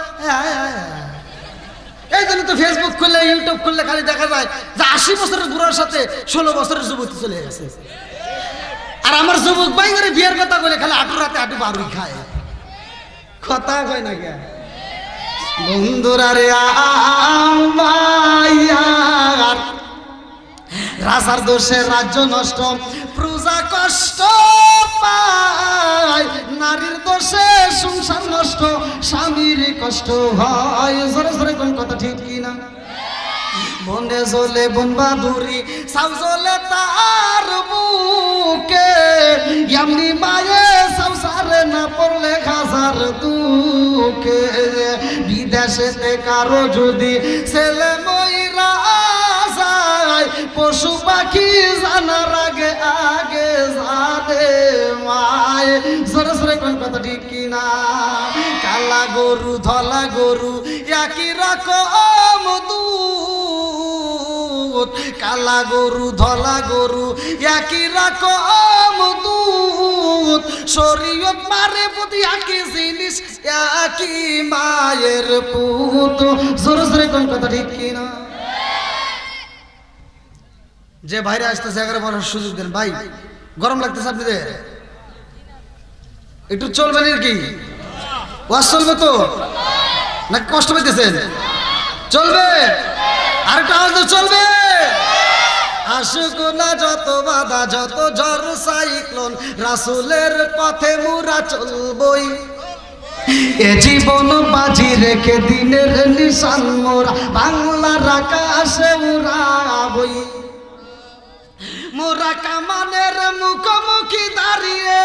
A: এই জন্য তো ফেসবুক খুললে ইউটিউব খুললে খালি দেখা যায় যে 80 বছরের বুড়ার সাথে 16 বছরের যুবতী চলে গেছে। আর আমার যুবক ভাই করে বিয়ের কথা বলে খালি আটু রাতে আটু বারুই খায়। কথা কয় না কে বন্ধুরা রে? আমার রাজার দোষে রাজ্য নষ্ট, প্রজা কষ্ট পায়। নারীর দোষে সংসার নষ্ট, স্বামীর কষ্ট হয়। জোরে জোরে কোন কথা ঠিক কিনা? মনে জ্বলে বনবাদুরি, সাউ জ্বলে তার বুকে, এমনি মায়ে সংসারে না পড়লে হাজার দুঃখে। বিদেশেতে কারো যদি ছেলে মইরা যায়, পশু পাখি জানার আগে আগে জানে মায়। জোরে জোরে কোন কথা ঠিক কিনা? কালা গরু ধলা গরু একই রকম দুধ, কালা গরু ধলা গরু একই রকম দুধ। শরীয়ত মারে প্রতি একই জিনিস, একই মায়ের পুত। জোরে জোরে কোন কথা ঠিক কিনা? যে বাইরে আসতেছে 11 বলার সুযোগ দেন। ভাই গরম লাগতেছে আপনাদের? একটু চলবেন কি? ওয়াজ চলবে তো নাকি কষ্ট পাইতেছেন? চলবে? আরেকটা আওয়াজ চলবে? আসুক না যত বাধা, যত ঝড় সাইক্লোন, রাসূলের পথে মুরা চলবই। এ জীবন বাজি রেখে দিনের নিশান মোরা বাংলার আকাশে উড়াবই। মোরা কামানের মুখোমুখি দাঁড়িয়ে,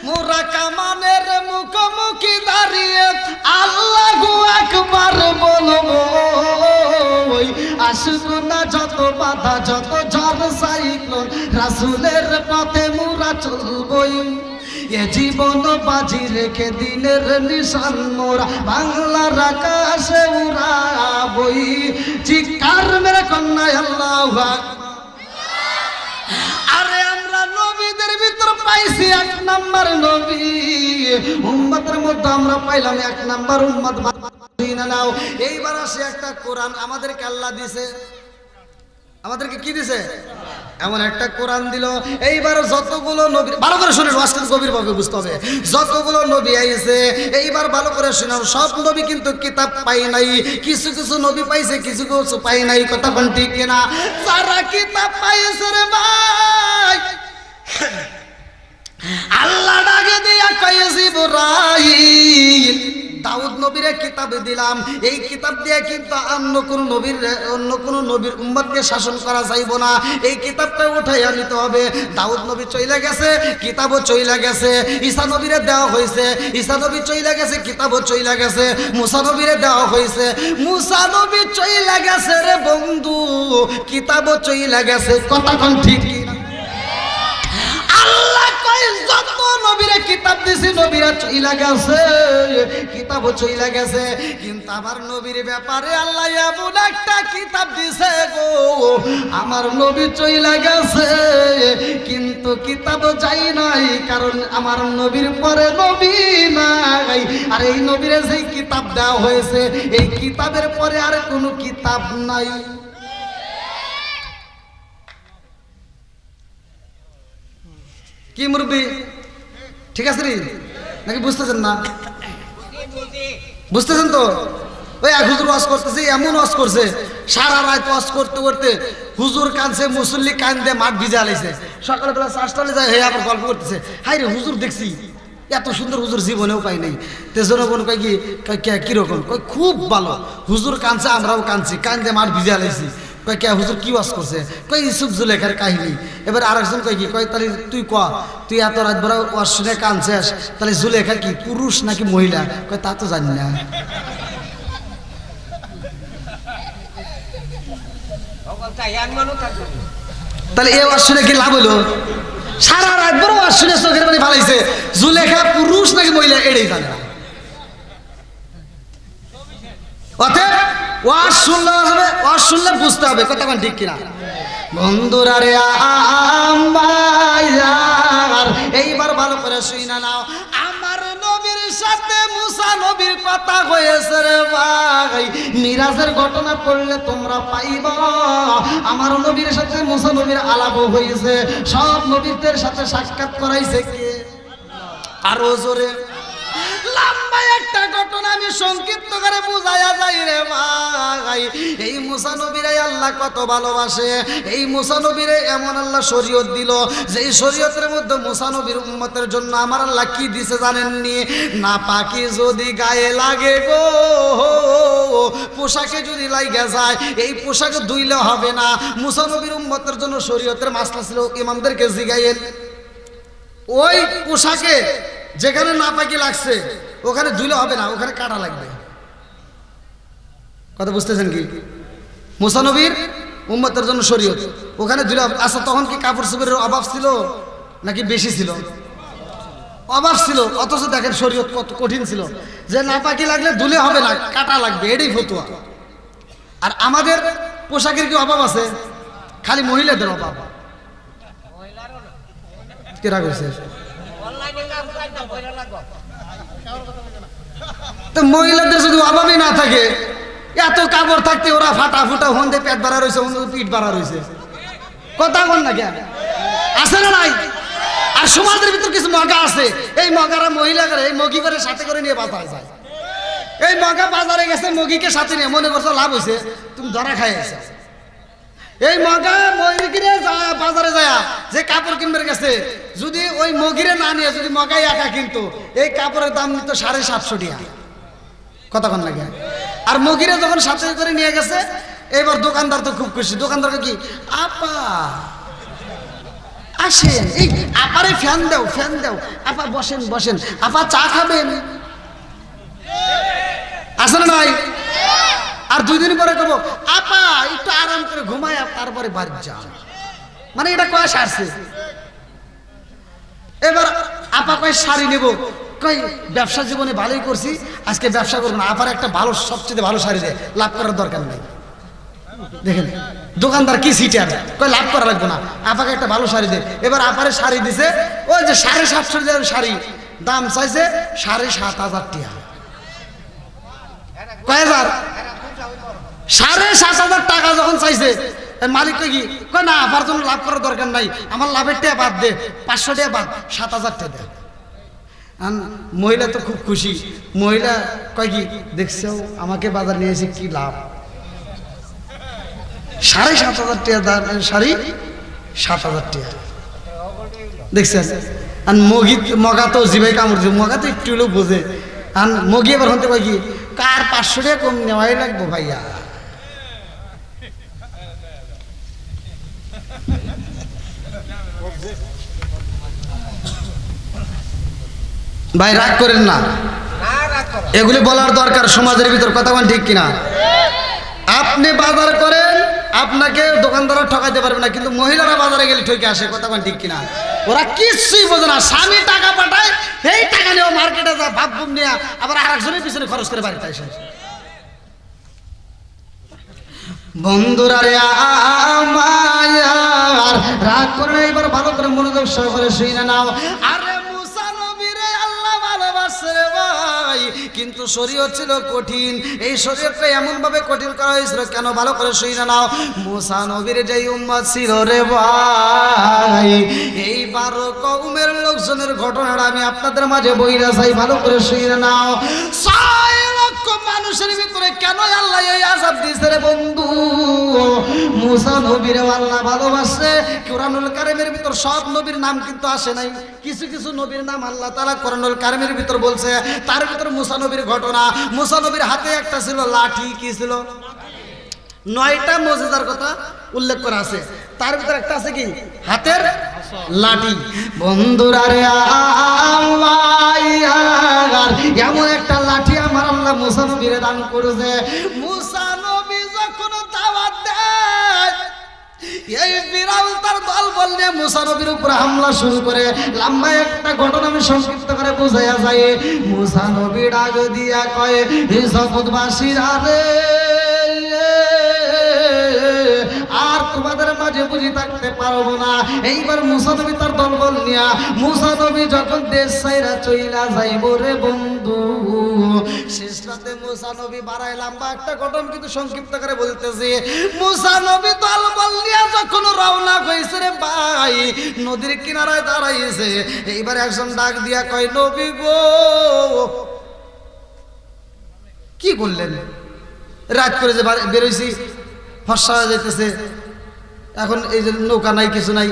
A: মোরা কামানের মুখোমুখি দাঁড়িয়ে আল্লাহু আকবার বলবো। আসুক না যত বাধা, যত ঝড় সাইক্লোন, রাসূলের পথে মোরা চলবই। এ জীবন বাজি রেখে দিনের নিশান মোরা বাংলার আকাশে উড়াবই। চিৎকার মেরে কন্যা আল্লাহু আকবার। আরে আমরা নবীদের ভিতর পাইছি 1 নাম্বার নবী, উম্মতের মধ্যে আমরা পাইলাম 1 নাম্বার উম্মত। নাও এইবার আসে একটা কোরআন আমাদেরকে আল্লাহ দিছে। আমাদেরকে কি দিছে? এমন একটা কোরআন দিল। এইবার যতগুলো নবী, ভালো করে শুনে ওয়াজটা গভীরভাবে বুঝতে হবে। যতগুলো নবী আইছে এইবার ভালো করে শুনুন। সব নবী কিন্তু কিতাব পাই নাই, কিছু কিছু নবী পাইছে, কিছু কিছু পাই নাই। কথা কোন ঠিক কিনা? যারা কিতাব পাইছে রে ভাই, আল্লাহ ডাকে দিয়া কয় জিবরাইল, দাউদ নবীরে কিতাব দিলাম, এই কিতাব দিয়ে কিন্তু অন্য কোন নবীর উম্মতকে শাসন করা যাইব না। এই কিতাবটা উঠাইয়া নিতে হবে। দাউদ নবী চইলা গেছে, কিতাবও চইলা গেছে। ঈসা নবীরে দেওয়া হয়েছে, ঈসা নবী চইলা গেছে, কিতাবও চইলা গেছে। মুসা নবীরে দেওয়া হয়েছে, মুসা নবী চইলা গেছে রে বন্ধু, কিতাবও চইলা গেছে। কথা কোন ঠিক কিনা? আল্লাহ কয় যত নবীরে কিতাব দিছি, নবীরা চইলা গেছে, কিতাবও চইলা গেছে, কিন্তু আমার নবীর ব্যাপারে আল্লাহ এমন একটা কিতাব দিছে গো, আমার নবী চইলা গেছে কিন্তু কিতাবও যাই নাই, কারণ আমার নবীর পরে নবী নাই। আর এই নবীরে যেই কিতাব দেওয়া হয়েছে, এই কিতাবের পরে আর কোনো কিতাব নাই। কি মুরব্বি ঠিক আছে রে নাকি বুঝতেছেন না? বুঝতেছেন তো? ওই এক হুজুর ওয়াজ করতেছে, এমন ওয়াজ করছে সারা রাত ওয়াজ করতে করতে হুজুর কানছে, মুসল্লি কান দিয়ে মাঠ ভিজে আলাইছে। সকালবেলা চাষটালে যায়, হে আবার গল্প করতেছে, হাই রে হুজুর দেখছি এত সুন্দর হুজুর জীবনেও পাই নাই। তেজনগণ কয় কি কিরকম? কয় খুব ভালো, হুজুর কানছে আমরাও কানছি, কান দিয়ে মাঠ ভিজে আলাইছি। কয় কে হুজুর কি ওয়াজ করছে? কয় ইউসুফ জুলেখার কাহিনী। এবার আরেকজন কয় কি? কয় তাহলে তুই ক, তুই এত রাত ভরা ওয়াজ শুনে কানছিস, তাহলে জুলেখা কি পুরুষ নাকি মহিলা? কয় তা তো জানি না। তাহলে এ ওয়াজ শুনে কি লাভ হলো? সারা রাত বড় ওয়াজ শুনে চোখের পানি ফালাইছে, জুলেখা পুরুষ নাকি মহিলা এটাই জানে না। অতএব ওয়াজ শুনলে হবে, ওয়াজ শুনলে বুঝতে হবে কথা কোন ঠিক কিনা। বন্ধুরা রে আমার এইবার ভালো করে শুইনা নাও, আমার নবীর সাথে মুসা নবীর কথা হয়েছে রে ভাই। মিরাজের ঘটনা পড়লে তোমরা পাইবা, আমার নবীর সাথে মুসা নবীর আলাপ হয়েছে। সব নবীদের সাথে সাক্ষাৎ করাইছে কে? আরো জোরে। লম্বা একটা ঘটনা আমি সংক্ষিপ্ত করে বুঝায়া যাই রে ভাই। এই মুসা নবীরে আল্লাহ কত ভালোবাসে, এই মুসা নবীরে এমন আল্লাহ শরীয়ত দিল, যেই শরীয়তের মধ্যে মুসা নবীর উম্মতের জন্য আমার আল্লাহ কি দিছে জানেননি? না পাকি যদি গায়ে লাগে গো, পোশাকে যদি লাগা যায়, এই পোশাকে ধুইলে হবে না। মুসা নবীর উম্মতের জন্য শরীয়তের মাসলা ছিল, ইমামদেরকে জিগাইয়েন ওই পোশাকে যেখানে না পাকি লাগছে ওখানে ধুইলে হবে না, ওখানে কাটা লাগবে। কথা বুঝতেছেন কি? মুসা নবীর উম্মতের জন্য শরীয়ত, ওখানে ধুইলে হবে। আচ্ছা তখন কি কাপড় চোপড়ের অভাব ছিল নাকি বেশি ছিল? অভাব ছিল, অথচ দেখেন শরীয়ত কত কঠিন ছিল, যে না পাকি লাগলে ধুলে হবে না, কাটা লাগবে, এটাই ফতুয়া। আর আমাদের পোশাকের কি অভাব আছে? খালি মহিলাদের অভাব। কেরা কইছে? তো মহিলাদের যদি অভাবই না থাকে, এত কাপড় থাকতে ওরা ফাটা ফুটা হন্দে পেট বাড়া রয়েছে, পিঠ বাড়া রয়েছে, কথা বল না কেন? আছে না নাই? আর সমাজের ভিতর কিছু মগা আছে, এই মগারা মহিলা করে এই মগি করে সাথে করে নিয়ে বাজারে যায়। এই মগা বাজারে গেছে, মগিকে সাথে নিয়ে মনে করছো লাভ হয়েছে, তুমি ধরা খাই আছে। এই মগা মহিলা বাজারে যায় যে কাপড় কিনবে গেছে, যদি ওই মগিরে না নিয়ে যদি মগাই একা কিনতো, এই কাপড়ের দাম নিত 750 টাকা। কতক্ষণ লাগে? আর মগিরে যখন সাথে করে নিয়ে গেছে, এবার দোকানদার তো খুব খুশি। দোকানদারকে কি, আপা আসেন, এই আপারে ফ্যান দাও, ফ্যান দাও, আপা বসেন বসেন, আপা চা খাবেন, আসে না নাই? আর 2 দিন পরে কব, আপা একটু আরাম করে ঘুমায় তারপরে বাড়ি যাও। মানে এটা কয় সারছে। এবার আপা কয় শাড়ি নেব, কই ব্যবসা জীবনে ভালোই করছি, আজকে ব্যবসা করবো না, আপার একটা ভালো সবচেয়ে ভালো শাড়ি দেয়, লাভ করার দরকার নেই। দেখেন দোকানদার কি সিটার, কই লাভ করা লাগবে না, আপাকে একটা ভালো শাড়ি দে। এবার আপারে শাড়ি দিছে, ওই যে 750 শাড়ি, দাম চাইছে 7,500 টাকা। কয় হাজার? 7,500 টাকা যখন চাইছে, মালিক কি কয় না, আপার জন্য লাভ করার দরকার নাই, আমার লাভের টাকা বাদ দে, 500 টাকা বাদ, 7,000 টাকা দে। মহিলা তো খুব খুশি। মহিলা কয় কি, দেখছো আমাকে বাজার নিয়ে এসে কি লাভ, 7,500 টাকা শাড়ি, 7,000 টাকা দেখছেন। আর মগা তো জিভাই কামড় দিবে, মগা তো একটু হলেও বোঝে। আর মগি এবার হতে কয় কি, কার 500 টাকা কম নেওয়াই লাগবো ভাইয়া। ভাই রাগ করেন না, এগুলি বলার দরকার সমাজের ভিতর, কথা বলেন ঠিক কিনা? আপনি বাজার করেন, আপনাকে দোকানদাররা ঠকাইতে পারবে না, কিন্তু মহিলারা বাজারে গেলে ঠকে আসে, কথা বলেন ঠিক কিনা? ওরা কিছুই বোঝে না। স্বামী টাকা পাঠায়, সেই টাকা নিয়ে মার্কেটে যায়, ভাব বুম নিয়ে আবার আরেকজনের পিছনে খরচ করে বাড়িতে আসে। বন্ধুরা রে আমার, রাগ করে না, এবার ভালো করে মনোযোগ সহকারে শুনে নাও। আরে মুসা নবীরে আল্লাহ ভালোবাসে রে ভাই, কিন্তু শরীয়ত ছিল কঠিন। এই শরীয়তটা এমন ভাবে কঠিন করা হয়েছিল কেন, ভালো করে শুনে নাও। মুসা নবীর যেই উম্মত ছিল রে ভাই, এই 12 কওমের লোকজনের ঘটনাটা আমি আপনাদের মাঝে বইরা চাই, ভালো করে শুনে নাও। 6 লক্ষ মানুষের ভিতরে কেন আল্লাহ এই আযাব দিয়েছে রে বন্ধু? মুসা নবীর আল্লাহ ভালোবাসে। কোরআনুল কারীমের ভিতর সব নবীর নাম কিন্তু আসে নাই, কিছু কিছু নবীর নাম আল্লাহ তাআলা কোরআনুল কারীমের ভিতর বলছে। তার ভিতর মুসা নবীর ঘটনা। মুসা নবীর হাতে একটা ছিল লাঠি, কি ছিল? 9টা মুজিজার কথা উল্লেখ করা আছে, তার ভিতর একটা আছে কি? হাতের লাঠি। বন্ধুরা রে আমার, এমন একটা লাঠি আমার আল্লাহ মুসা নবীরে দান করেছে। মুসা নবী যখন দাওয়াত দেয়, এই ফিরাউন তার দল বললে মুসা নবীর উপর হামলা শুরু করে। লম্বা একটা ঘটনা আমি সংক্ষিপ্ত করে বোঝাইয়া যায়। মুসা নবী ডাক দিয়া কয়, হে জগৎবাসীরা রে, আর তোমাদের মাঝে বুঝি থাকতে পারবো না। এইবার মুসা নবী তার দলবল নিয়া, মুসা নবী যখন দেশ ছাইরা চইলা যাইব রে বন্ধু, শেষ রাতে মুসা নবী বাড়ায় লম্বা একটা ঘটনা কিন্তু সংক্ষিপ্ত করে বলতেছে। মুসা নবী দলবল নিয়া যখন রওনা হইছে রে ভাই, নদীর কিনারায় দাঁড়াইছে। এইবার একজন ডাক দিয়া কয়, নবী গো, কি করলেন? রাত করে যে বেরোইছি, ফর্সা হয়ে যাইতেছে, এখন এই যে নৌকা নাই, কিছু নাই,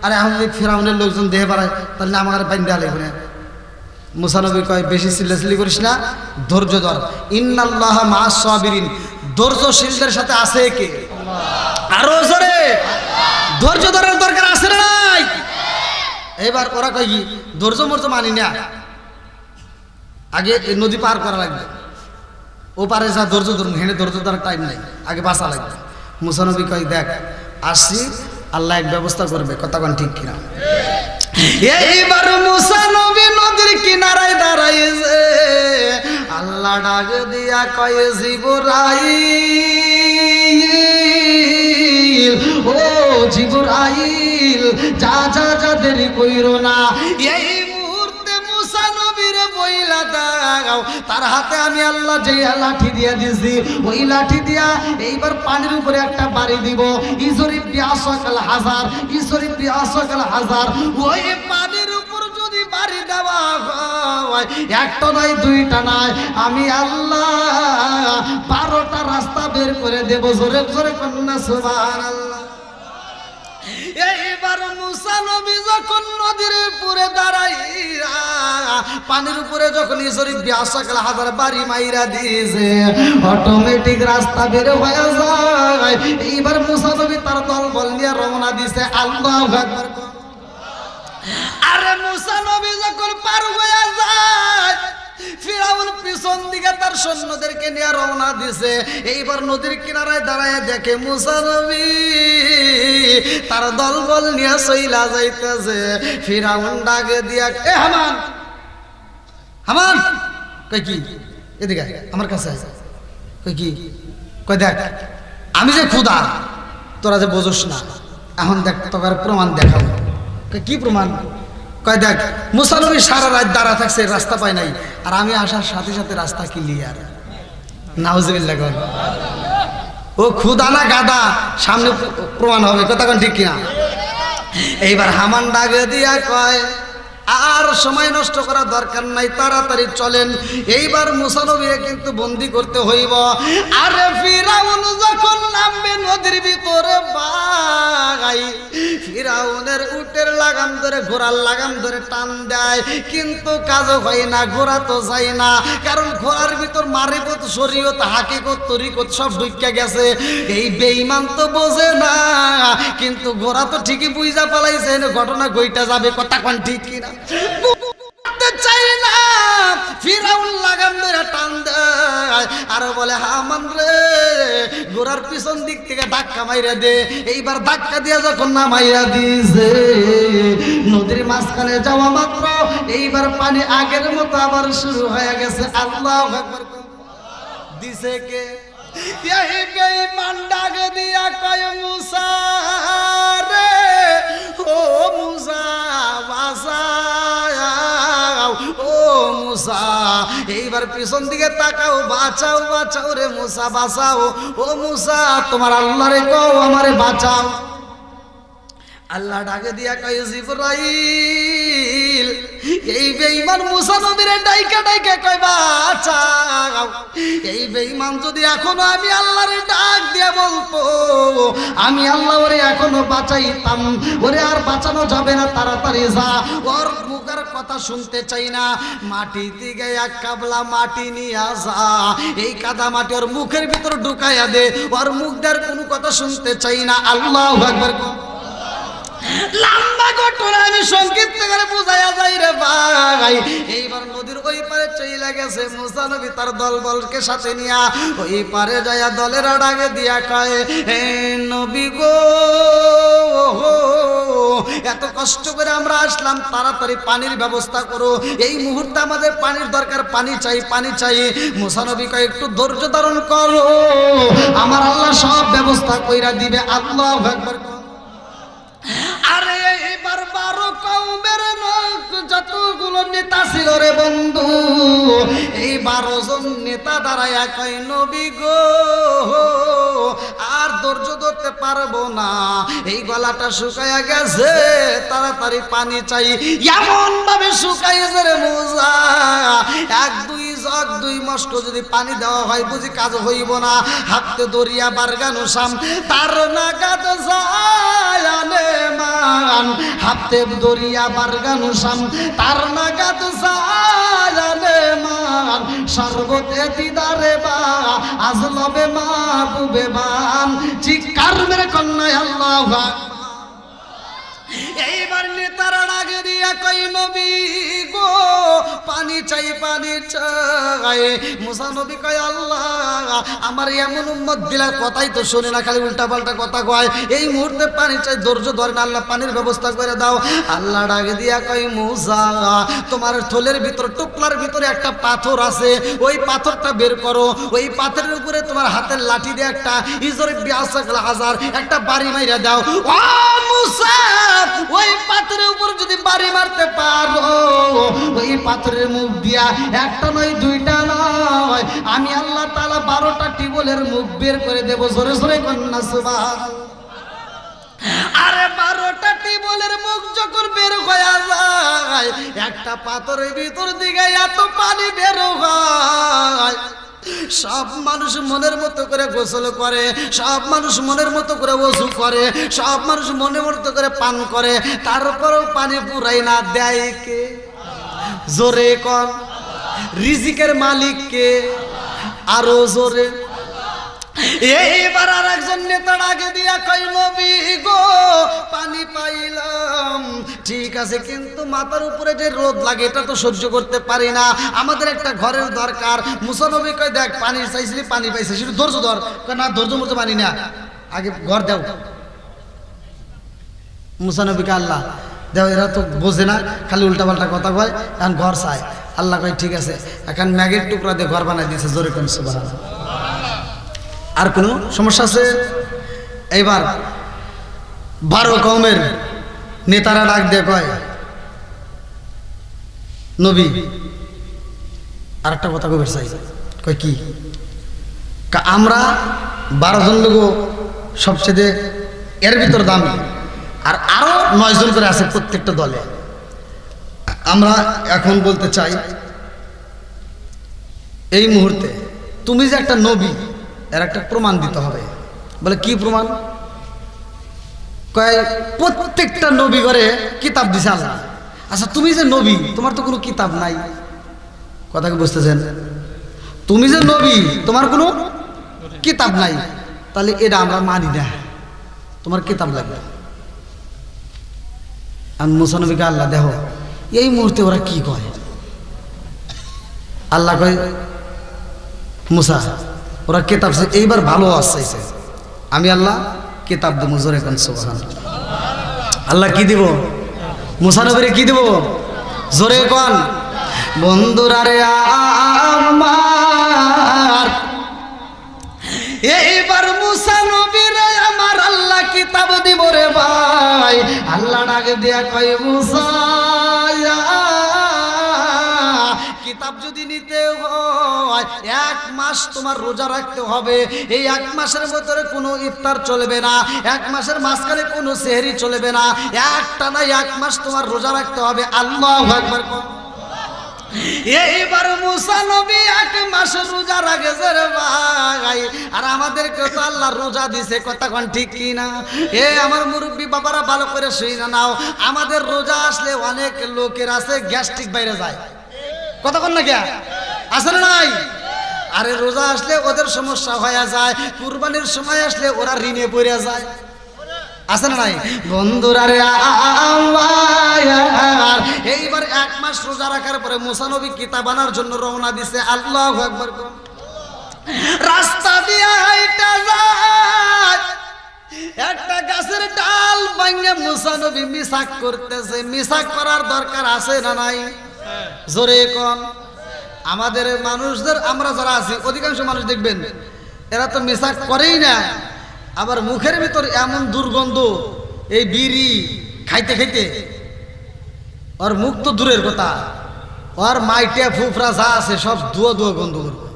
A: আরে এখন যদি ফিরাউনের লোকজন দেহে বাড়ায় তাহলে আমার বাইন্দা আলে। মুসা নবী কয়, বেশি চিল্লাচিল্লি করিস না, ধৈর্য ধর। ইন্নাল্লাহা মা'আস সাবিরিন, ধৈর্যশীলদের সাথে আছে কে? আরো জোরে, ধৈর্য ধরার দরকার আছে না নাই? এবার ওরা কয় কি, ধৈর্য মর্য মানি না, আগে নদী পার করা লাগবে, ও পারে যা ধৈর্য ধরুন, হেনে ধৈর্য ধরার টাইম নাই, আগে বাঁচা লাগবে। মুসা নবী কয়, দেখ আসছি, আল্লাহ এক ব্যবস্থা করবে, কথা কোন ঠিক কিনা? এইবার মুসা নবী নদীর কিনারায় দাঁড়াইছে। আল্লাহ ডাক দিয়া কয়, জিবরাইল, ও জিবরাইল, যা যা যা দেরি কইরো না। এই মুহূর্তে মুসা নবীর বইলা দাও, তার হাতে আমি আল্লাহ যে লাঠি দিয়া দিছি, ওই লাঠি দিয়া এইবার পানির উপরে একটা বাড়ি দিব। ইজরি বিআসাকাল হাজার, ইজরি বিআসাকাল হাজার। ওই পানির উপর যদি বাড়ি দেওয়া হয়, একটা নয়, দুইটা নয়, আমি আল্লাহ 12টা রাস্তা বের করে দেব। জোরে জোরে কন্যা সুবহানাল্লাহ। এইবার মুসা নবী যখন নদীর উপরে দাঁড়াইয়া, পানির উপরে যখন ইজরি বিআসাকাল হাজার বাড়ি মাইরা দিয়েছে, অটোমেটিক রাস্তা বের হয়ে যায়। এইবার মুসা নবী তার দলবল নিয়ে রওনা দিছে। আল্লাহু আকবার। আরে মুসা নবী যখন পার হয়ে যায়, ফিরাউন পিছন দিকে তার সৈন্যদেরকে নিয়ে রওনা দিছে। এইবার নদীর কিনারায় দাঁড়ায় দেখে মুসা নবী তার দলবল নিয়ে চইলা যাইতেছে। ফিরাউন ডাকে দিয়া, এ হামান, হামান, কই কি? এদিকে আমার কাছে কই কি? কই দেখ, আমি যে ক্ষুধা, তোরা যে বোঝস না, এখন দেখ তোর প্রমাণ দেখাবো। কি প্রমাণ? কয় দেখ, মুসা নবী সারা রাত দাঁড়া থাকছে, রাস্তা পায় নাই, আর আমি আসার সাথে সাথে রাস্তা ক্লিয়ার। নাউজুবিল্লাহ। ও ক্ষুধা না গাদা, সামনে প্রমাণ হবে, কথা কোন ঠিক কিনা? এইবার হামান ডাকে দিয়া কয়, আর সময় নষ্ট করার দরকার নাই, তাড়াতাড়ি চলেন। এইবার মুসা নবীকে কিন্তু বন্দি করতে হইব। আরে ফিরাউন যখন নামবে নদীর ভিতরে ভাই, ফিরাউনের উটের লাগাম ধরে, ঘোড়ার লাগাম ধরে টান দেয়, কিন্তু কাজও হয় না, ঘোড়া তো যায় না। কারণ ঘোড়ার ভিতর মারিফত, শরীয়ত, হাকিকত, তরিকত সব ঢুইকা গেছে। এই বেঈমান তো বোঝে না, কিন্তু ঘোড়া তো ঠিকই বুঝা পালাইছে ঘটনা গইটা যাবে, কথা কোন ঠিক কিনা? চাই না ফিরাউন লাগাম ধরে টান দেয় আর বলে হামান রে ঘোড়ার পিছন দিক থেকে ধাক্কা মাইরা দে। এইবার ধাক্কা দিয়ে যখন নামাইয়া দিয়েছে নদীর মাঝখানে যাওয়া মাত্র এইবার পানি আগের মতো আবার শুরু হয়ে গেছে। আল্লাহু আকবার দিছে কে? এই বেঈমান ডাক দিয়া কয় মুসা রে ও মুসা বাঁচাও ও মুসা। এইবার পিছন দিকে তাকাও, বাঁচাও বাঁচাও রে মুসা বাঁচাও ও মুসা, তোমার আল্লাহরে কও আমারে বাঁচাও। আল্লাহ ডাকে দিয়া কয় জিবরাইল এই বেঈমান মুসা নবীরে ডাইকা ডাইকা কয় বাঁচাও। এই বেঈমান যদি এখনো আমি আল্লাহরে ডাক দিয়া বলতো আমি আল্লাহ ওরে এখনো বাঁচাইতাম, ওরে আর বাঁচানো যাবে না, তাড়াতাড়ি যা। ওর মুখের কথা শুনতে চাই না, মাটিতে গিয়ে এক কাবলা মাটি নিয়ে যা, এই কাদা মাটি ওর মুখের ভিতর ঢুকাইয়া দে, ওর মুখ দেওয়ার কোনো কথা শুনতে চাই না। আল্লাহু আকবার। লম্বা ঘটনা আমি সংক্ষিপ্ত করে বুঝাইয়া যাই রে ভাই। এইবার নদীর ওই পারে চলে গেছে মুসা নবী তার দলবলকে সাথে নিয়া ওই পারে যাইয়া দলের ডাকে দিয়া কয় হে নবী গো এত কষ্ট করে আমরা আসলাম, তাড়াতাড়ি পানির ব্যবস্থা করো, এই মুহূর্তে আমাদের পানির দরকার, পানি চাই পানি চাই। মুসা নবী কয় একটু ধৈর্য ধারণ করো, আমার আল্লাহ সব ব্যবস্থা কইরা দিবে। আল্লাহু আকবার। আরে এইবার 12 কওমের যতগুলো নেতা ছিল রে বন্ধু, এই 12 জন নেতা দাঁড়ায়া কয় নবী গো আর ধৈর্য ধরতে পারবো না, এই গলাটা শুকায়া গেছে, তাড়াতাড়ি পানি চাই। এমন ভাবে শুকাইছে রে মুসা, 1-2 জগ 2 মস্ক যদি পানি দেওয়া হয় বুঝি কাজ হইব না। হাতে দরিয়া বারগানো সাম তার নাগাদ যায় মান, হাতে দরিয়া বারগানো সাম তার নাগাদ যায় মান, সর্বতে দিদারে বা আজলবে মাহবুবে বান। চিৎকার মেরে কন্যায় আল্লাহু আকবার। এইবার নেতারা ডাকে দিয়া কই নবী গো পানি চাই পানি চাই। মুসা নবী কয় আল্লাহ আমার এমন উম্মত দিলার কথাই তো শুনে না, খালি উল্টা পাল্টা কথা কয়, এই মুহূর্তে পানি চাই, ধৈর্য ধরে না, আল্লাহ পানির ব্যবস্থা করে দাও। আল্লাহ ডাকে দিয়া কয় মুসা তোমার থলের ভিতর টুকলার ভিতরে একটা পাথর আছে, ওই পাথরটা বের করো, ওই পাথরের উপরে তোমার হাতের লাঠি দিয়ে একটা ইজরে বিয়াসাকল হাজার একটা বাড়ি মাইরা দাও। ও মুসা ওই পাথরের উপর যদি বাড়ি মারতে পারো, ওই পাথরের মুখ দিয়া একটা নয় 2টা নয় আমি আল্লাহ তাআলা 12টা টিবলের মুখ বের করে দেব। জোরে জোরে কন্যা সুবহানাল্লাহ। আরে 12টা টিবলের মুখ যখন বের হয়ে যায়, একটা পাথরের ভিতর দিকে এত পানি বের হয়, সব মানুষ মনের মতো করে গোসল করে, সব মানুষ মনের মতো করে ওযু করে, সব মানুষ মনের মতো করে পান করে, তারপরেও পানি পুরাই না দেয় কে? জোরে কোন? রিজিকের মালিক কে? আরো জোরে। এইবার আর একজন নেতা ডাকে দিয়া কই নবী গো পানি পাইলাম ঠিক আছে, কিন্তু মাথার উপরে যে রোদ লাগে এটা তো সহ্য করতে পারি না, আমাদের একটা ঘরের দরকার। মুসা নবী কই দেখ পানি চাইছিলি পানি পাইছিস, শুধু ধৈর্য ধর। না ধৈর্য মতো পানি না, আগে ঘর দাও। মুসা নবীকে আল্লাহ দেও, এরা তো বোঝে না, খালি উল্টা পাল্টা কথা কয়, এখন ঘর চায়। আল্লাহ কয় ঠিক আছে, এখন ম্যাগের টুকরা দিয়ে ঘর বানাই দিয়েছে। জোরে কোন সুবহানাল্লাহ। আর কোনো সমস্যা আছে? এইবার 12 কওমের নেতারা ডাক দিয়ে কয় নবী আর একটা কথা কইবার চাই। কয় কি? আমরা 12 জন লোক সবচেয়ে এর ভিতর দামি, আর আরো 9 জন করে আছে প্রত্যেকটা দলে। আমরা এখন বলতে চাই এই মুহূর্তে তুমি যে একটা নবী এর একটা প্রমাণ দিতে হবে। বলে কি প্রমাণ? কয় প্রত্যেকটা নবী ঘরে কিতাব দিছে আল্লাহ। আচ্ছা তুমি যে নবী তোমার তো কোনো কিতাব নাই, কথা কি বুঝতেছেন? তুমি যে নবী তোমার কোনো কিতাব নাই, তাহলে এটা আমরা মানি না, তোমার কিতাব লাগবে। আর মুসা নবীকে আল্লাহ দেখো এই মুহূর্তে ওরা কি কয়, আল্লাহ কয় মুসা ওরা কিতাব এইবার ভালো আসছে, আমি আল্লাহ কিতাব দেবো। জোরে কোন সুবহানাল্লাহ। আল্লাহ কি দিব? মুসা নবীরে কি দিব? জোরে কোন। বন্ধুরা রে আমার, এইবার মুসা নবীরে আমার আল্লাহ কিতাব দিব রে ভাই। আল্লাহ ডাকে দিয়া কয় মুসা কিতাব যদি নিতে হয় 1 মাস তোমার রোজা রাখতে হবে। এই 1 মাসের ভিতরে কোনো ইফতার চলবে না, 1 মাসের মাঝখানে কোনো সেহরি চলবে না, একটানা 1 মাস তোমার রোজা রাখতে হবে। আল্লাহু আকবার। এইবার মুসা নবী 1 মাস রোজা রাখেছে রে ভাই। আর আমাদেরকে তো আল্লাহ রোজা দিছে, কথা কোন ঠিক কি না? আমার মুরব্বী বাবারা ভালো করে শুনে নাও, আমাদের রোজা আসলে অনেক লোকের আছে গ্যাস্ট্রিক বাইরে যায়, কথা কোন না কে আছে না নাই? আরে রোজা আসলে ওদের সমস্যা হয়ে যায়, কুরবানির সময় আসলে ওরা ঋণে পড়ে যায়, আছে না নাই? বন্ধুরা রে আমার, এইবার 1 মাস রোজা রাখার পরে মুসা নবী কিতাব আনার জন্য রওনা দিছে। আল্লাহু আকবার। রাস্তা দিয়ে হাইটা যায়, একটা গাছের ডাল ভাঙে মুসা নবী মিসাক করতেছে। মিসাক করার দরকার আছে না নাই? জোরে কোন। আমাদের মানুষদের, আমরা যারা আছি অধিকাংশ মানুষ দেখবেন এরা তো মিসাক করেই না, আবার মুখের ভিতর এমন দুর্গন্ধ, এই বিড়ি খাইতে খাইতে ওর মুখ তো দূরের কথা, ওর মাইটে ফুফরা যা আছে সব ধুয়ো ধুয়ো গন্ধ করবে,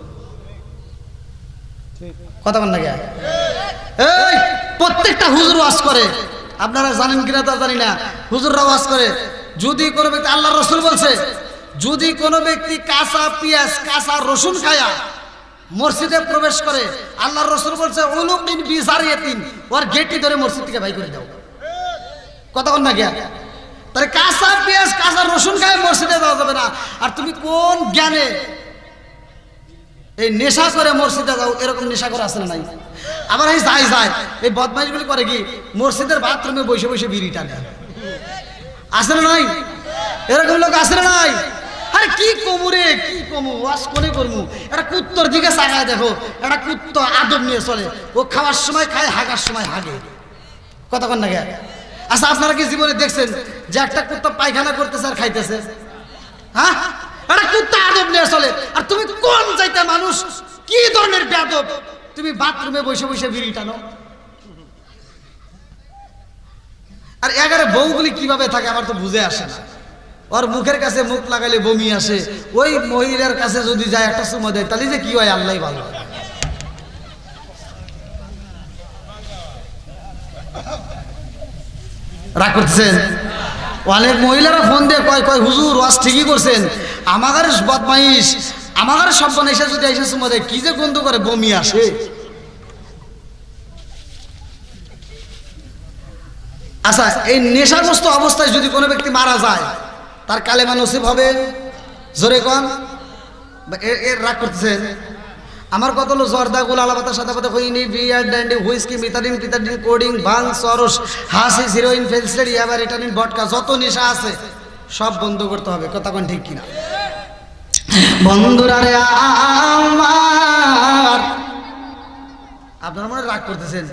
A: কথা বল না কে? এই প্রত্যেকটা হুজুর ওয়াজ করে, আপনারা জানেন কিনা তা জানি না, হুজুররা ওয়াজ করে। যদি কোনো ব্যক্তি, আল্লাহ রসুল বলছে, যদি কোনো ব্যক্তি কাঁচা পেঁয়াজ কাঁচা রসুন খায়া মসজিদে প্রবেশ করে, আল্লাহ রসুল বলছে উলুকিন বিজারিয়াতিন, ওর গেটটি ধরে মসজিদ থেকে বাই করে দাও, কথা বল না কে? তাহলে কাঁচা পেঁয়াজ কাঁচা রসুন খায় মসজিদে যাওয়া যাবে না। আর তুমি কোন জ্ঞানে এই নেশা করে মসজিদে যাও? এরকম নেশা করে আসে না নাই? আবার এই যায় এই বদমাইশগুলি করে কি মসজিদের বাথরুমে বসে বসে বিড়ি টানে, আসে না নাই? এরকম লোক আসে না নাই? আরে কি কমু রে, কি কমু, ওয়াশ করে করমু। একটা কুত্তর দিকে চাকায় দেখো, একটা কুত্ত আদব নিয়ে চলে, ও খাওয়ার সময় খায়, হাগার সময় হাগে, কথা কন না গে? আচ্ছা আপনারা কি জীবনে দেখছেন যে একটা কুত্তা পায়খানা করতেছে আর খাইতেছে? হ্যাঁ, একটা কুত্তা আদব নিয়ে চলে, আর তুমি কোন চাইতে মানুষ, কি ধরনের বেয়াদব, তুমি বাথরুমে বসে বসে বিড়ি টানো। আর এগারে বউগুলি কিভাবে থাকে আমার তো বুঝে আসে না। ওর মুখের কাছে মুখ লাগালে বমি আসে, ওই মহিলার কাছে যদি যায় একটা চুমা দেয়, তাহলে যে কি হয় আল্লাহ ভালো। রাগ করতেছেন? অনেক মহিলারা ফোন দিয়ে কয় কয় হুজুর ওয়াজ ঠিকই করছেন, আমার বদমাইশ, আমার সব্বান এসে যদি এসে চুমা দেয় কি যে গন্ধ করে, বমি আসে। আচ্ছা, এই নেশাগ্রস্ত অবস্থায় যদি কোনো ব্যক্তি মারা যায়, তার কালেমা নসিব হবে? জোরে কোন। এর রাগ করতেছেন? আমার কত হলো জর্দা গোল আলাপাতা সাদা পাতা হইনি বিয়ার ড্যান্ডি হুইস্কি মিথাডিন পিথাডিন কোডিং ভাং সরস হাসি হিরোইন ফেলসেড ইয়াবা রিটানিন ভডকা, যত নেশা আছে সব বন্ধ করতে হবে, কথা কোন ঠিক কিনা? বন্ধুরা রে আমার, আপনারা মনে রাগ করতেছেন?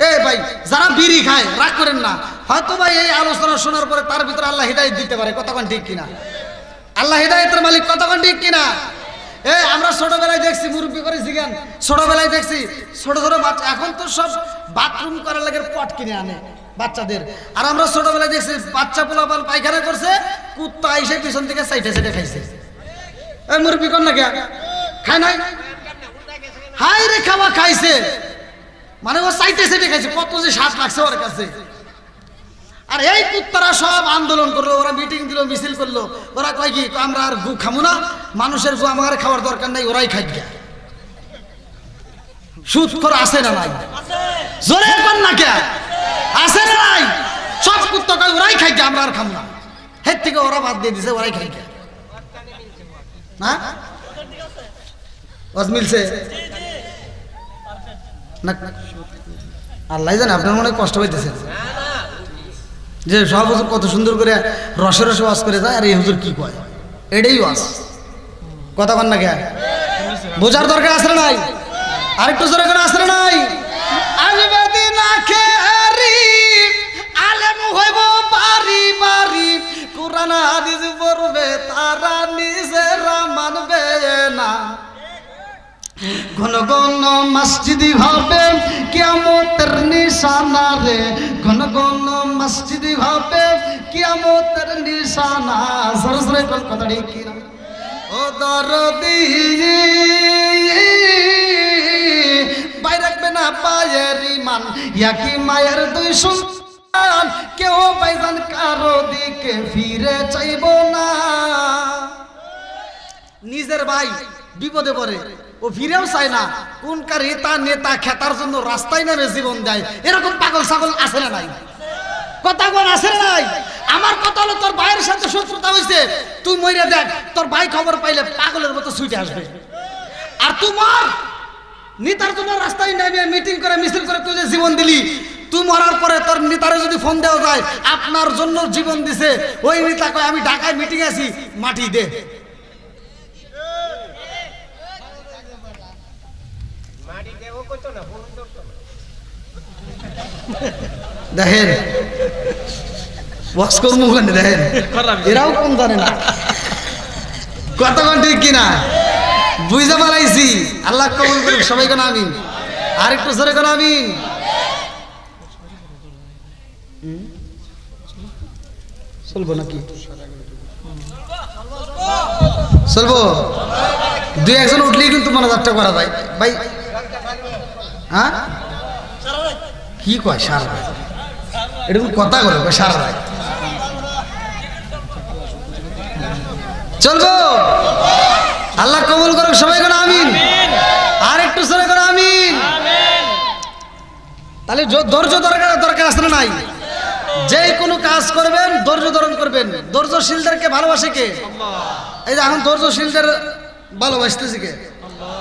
A: এই ভাই যারা বিড়ি খায় রাগ করেন না, হয়তো ভাই এই আলোচনা শোনার পরে তার ভিতরে আল্লাহ হিদায়াত দিতে পারে, কথা কোন ঠিক কিনা? আল্লাহ হিদায়াতের মালিক, কথা কোন ঠিক কিনা? এই আমরা ছোটবেলায় দেখছি, মুরব্বী করে জিজ্ঞান, ছোটবেলায় দেখছি ছোট ছোট বাচ্চা, এখন তো সব বাথরুম করার লাগে পট কিনে আনে বাচ্চাদের, আর আমরা ছোটবেলায় দেখছি বাচ্চা পোলাপান পায়খানা করছে, কুত্তা এসে পিছন থেকে সাইডে সাইডে খাইছে। এই মুরব্বী কর না কে খায় নাই? হাই রে খাওয়া খাইছে, মানে ও সাইডে সাইডে খাইছে, কত যে শ্বাস লাগছে ওর কাছে। আর এই কুত্তারা সব আন্দোলন করলো, ওরা মিটিং দিল, মিছিল করলো, ওরা কয় কি আমরা আর গু খামু না, মানুষের গু আমার খাওয়ার দরকার নাই, ওরাই খাই গিয়া। সুদ করে আসে না নাই? জোরে কর না কে আসে না নাই? সব কুত্তা কয় ওরাই খাই গিয়া, আমরা আর খামু না, হের থেকে ওরা বাদ দিয়ে দিছে, ওরাই খাই গিয়া। হ্যাঁ ওয়াজ মিলছে না? আল্লাহ জানে, আপনার মনে কষ্ট পাইতেছেন যে সব হুজুর কত সুন্দর করে রসে রসে ওয়াজ করে যায়, আর এই হুজুর কি কয়, এটাই ওয়াজ। কথা কন না কে বোঝার দরকার আছে না নাই? আরেকটু জোরে করে আছে না নাই? আসবে দিন আখেরি আলেম হইব বাড়ি বাড়ি, কোরআন হাদিস পড়বে তারা নিজেরা মানবে না। ঘন ঘন মসজিদি হবে কিয়ামতের নিশানা রে, ঘন ঘন মসজিদি হবে কিয়ামতের নিশানা। জোরে জোরে কোন কথা ঠিক কি না? ও দরদি ভাই রাখবে না পায়ের ইমান, ইয়াকি মায়ের দুই সন্তান, কেউ ভাইজান কারো দিকে ফিরে চাইব না। নিজের ভাই বিপদে পড়ে ও ফিরেও চায় না, কোন কার নেতা খেতার জন্য রাস্তায় নামে জীবন দেয়। এরকম পাগল ছাগল আছে না নাই? কথা কোন আছে না নাই? আমার কথা হলো তোর ভাইয়ের সাথে শত্রুতা হয়েছে, তুই মইরা দেখ, তোর ভাই খবর পাইলে পাগলের মতো ছুটে আসবে। আর তোমার নেতার জন্য রাস্তায় নেমে মিটিং করে মিছিল করে তুই যে জীবন দিলি, তুই মরার পরে তোর নেতারে যদি ফোন দেওয়া যায় আপনার জন্য জীবন দিছে, ওই নেতা কয় আমি ঢাকায় মিটিং আছি, মাটি দে। দেখেন ওয়াক্স করবো দেখেন এরাও কম জানে না। কতক্ষণ ঠিক কিনা বুঝতে পারাইছি। আল্লাহ কবুল করুক সবাই কোন আমিন। আর একটু জোরে কোন আমিন। চলবো নাকি? চলবো? দুই একজন উঠলেই কিন্তু মনোজাতটা করা যায় ভাই। হ্যাঁ কি কয় সারা রাত? এরকম কথা বলে সারা রাত চলবো? আল্লাহ কবুল করুক সবাই কোন আমিন। আর একটু জোরে কোন আমিন। তাহলে ধৈর্য দরকার আছে না নাই? যে কোনো কাজ করবেন ধৈর্য ধারণ করবেন। ধৈর্যশীলদেরকে ভালোবাসে কে? এই যে এখন ধৈর্যশীলদের ভালোবাসতেছে কে?